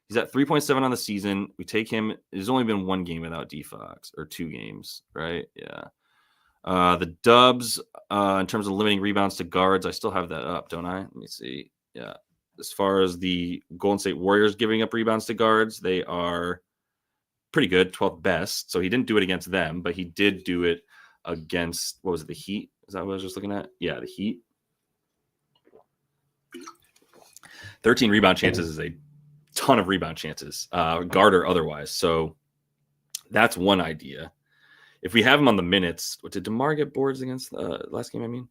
He's at 3.7 on the season. We take him. There's only been 1 game without D-Fox, or 2 games, right? Yeah. The Dubs, in terms of limiting rebounds to guards, I still have that up, don't I? Let me see. Yeah. As far as the Golden State Warriors giving up rebounds to guards, they are pretty good, 12th best. So he didn't do it against them, but he did do it against, what was it, the Heat? Is that what I was just looking at? Yeah, the Heat. 13 rebound chances is a ton of rebound chances, guard or otherwise. So that's one idea. If we have him on the minutes, did DeMar get boards against last game? I mean,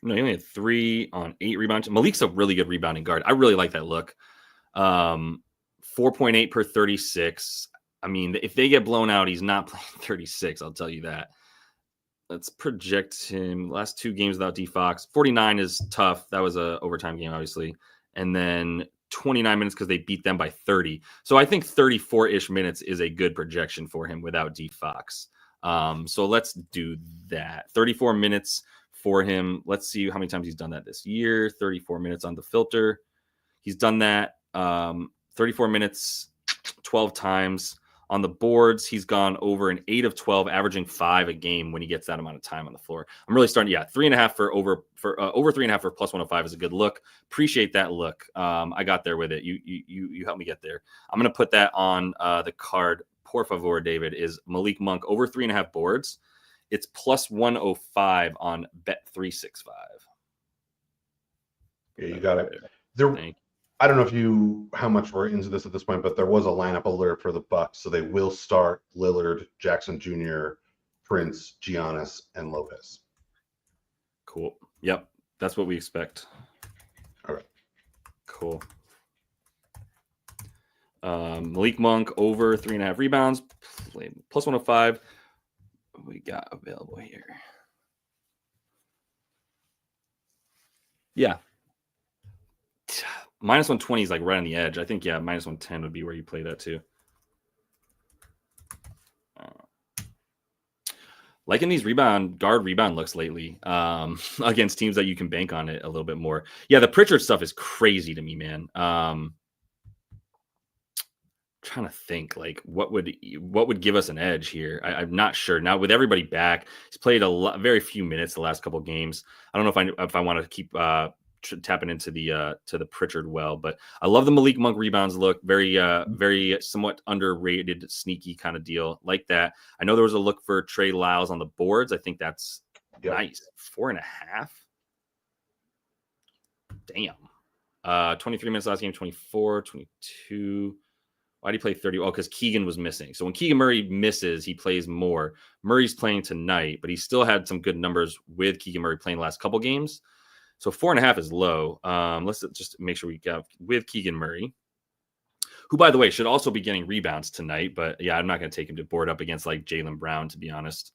no, he only had 3 on 8 rebounds. Malik's a really good rebounding guard. I really like that look. 4.8 per 36. I mean, if they get blown out, he's not playing 36. I'll tell you that. Let's project him. Last 2 games without D-Fox. 49 is tough. That was a overtime game, obviously. And then 29 minutes because they beat them by 30. So I think 34-ish minutes is a good projection for him without D-Fox. So let's do that. 34 minutes for him. Let's see how many times he's done that this year. 34 minutes on the filter. He's done that 34 minutes 12 times On the boards, he's gone over an 8 of 12, averaging 5 a game when he gets that amount of time on the floor. I'm really starting, 3.5 for over 3.5 for plus 105 is a good look. Appreciate that look. I got there with it. You helped me get there. I'm going to put that on the card. Por favor, David, is Malik Monk over 3.5 boards. It's plus 105 on Bet365. Yeah, you got it. I don't know how much we're into this at this point, but there was a lineup alert for the Bucks, so they will start Lillard, Jackson Jr., Prince, Giannis, and Lopez. Cool. Yep, that's what we expect. All right. Cool. Malik Monk over 3.5 rebounds, plus 105. What we got available here? Yeah. Minus 120 is like right on the edge. I think, minus 110 would be where you play that too. Liking these guard rebound looks lately against teams that you can bank on it a little bit more. Yeah, the Pritchard stuff is crazy to me, man. Trying to think like what would give us an edge here. I'm not sure now with everybody back. He's played very few minutes the last couple of games. I don't know if I want to keep tapping into the Pritchard well, but I love the Malik Monk rebounds look. Very somewhat underrated, sneaky kind of deal like that. I know there was a look for Trey Lyles on the boards. I think that's nice. 4.5. Damn. 23 minutes last game. 24, 22. Why did he play 30? Oh, because Keegan was missing. So when Keegan Murray misses, he plays more. Murray's playing tonight, but he still had some good numbers with Keegan Murray playing the last couple games. So 4.5 is low. Let's just make sure we got with Keegan Murray, who, by the way, should also be getting rebounds tonight. But yeah, I'm not going to take him to board up against like Jaylen Brown, to be honest.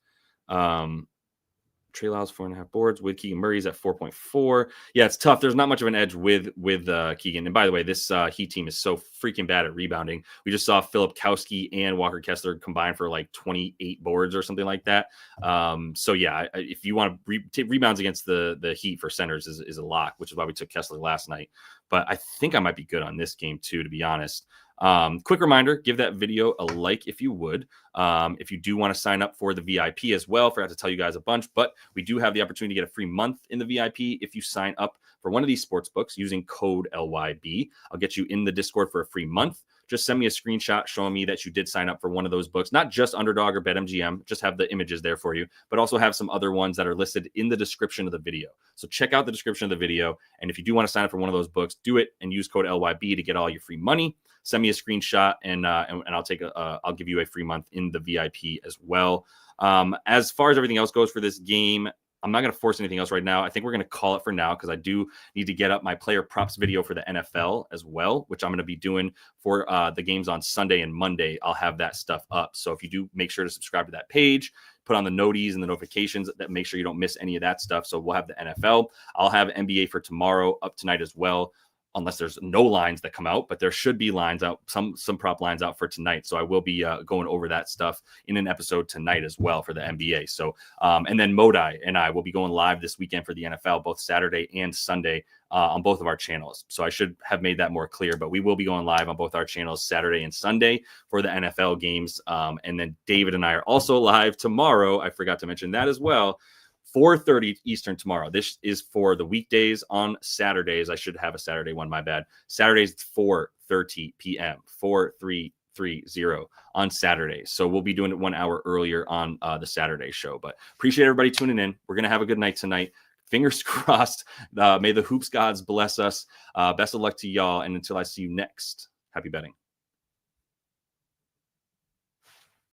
Trey Lyles 4.5 boards with Keegan Murray's at 4.4. Yeah, it's tough. There's not much of an edge with Keegan. And by the way, this Heat team is so freaking bad at rebounding. We just saw Philip Kowski and Walker Kessler combine for like 28 boards or something like that. So yeah, if you want to rebounds against the Heat for centers is a lock, which is why we took Kessler last night. But I think I might be good on this game too, to be honest. Quick reminder, give that video a like if you would. If you do want to sign up for the VIP as well, forgot to tell you guys a bunch, but we do have the opportunity to get a free month in the VIP if you sign up for one of these sports books using code LYB. I'll get you in the Discord for a free month. Just send me a screenshot showing me that you did sign up for one of those books, not just Underdog or BetMGM, just have the images there for you, but also have some other ones that are listed in the description of the video. So check out the description of the video. And if you do want to sign up for one of those books, do it and use code LYB to get all your free money. Send me a screenshot and I'll give you a free month in the VIP as well. As far as everything else goes for this game, I'm not going to force anything else right now. I think we're going to call it for now because I do need to get up my player props video for the NFL as well, which I'm going to be doing for the games on Sunday and Monday. I'll have that stuff up. So if you do, make sure to subscribe to that page, put on the noties and the notifications that make sure you don't miss any of that stuff. So we'll have the NFL. I'll have NBA for tomorrow up tonight as well, unless there's no lines that come out, but there should be lines out, some prop lines out for tonight. So I will be going over that stuff in an episode tonight as well for the NBA. So, and then Modai and I will be going live this weekend for the NFL, both Saturday and Sunday on both of our channels. So I should have made that more clear, but we will be going live on both our channels Saturday and Sunday for the NFL games. And then David and I are also live tomorrow. I forgot to mention that as well. 4:30 Eastern tomorrow. This is for the weekdays. On Saturdays, I should have a Saturday one, my bad. Saturdays, 4:30 p.m., 4330 on Saturdays. So we'll be doing it 1 hour earlier on the Saturday show. But appreciate everybody tuning in. We're going to have a good night tonight. Fingers crossed. May the hoops gods bless us. Best of luck to y'all. And until I see you next, happy betting.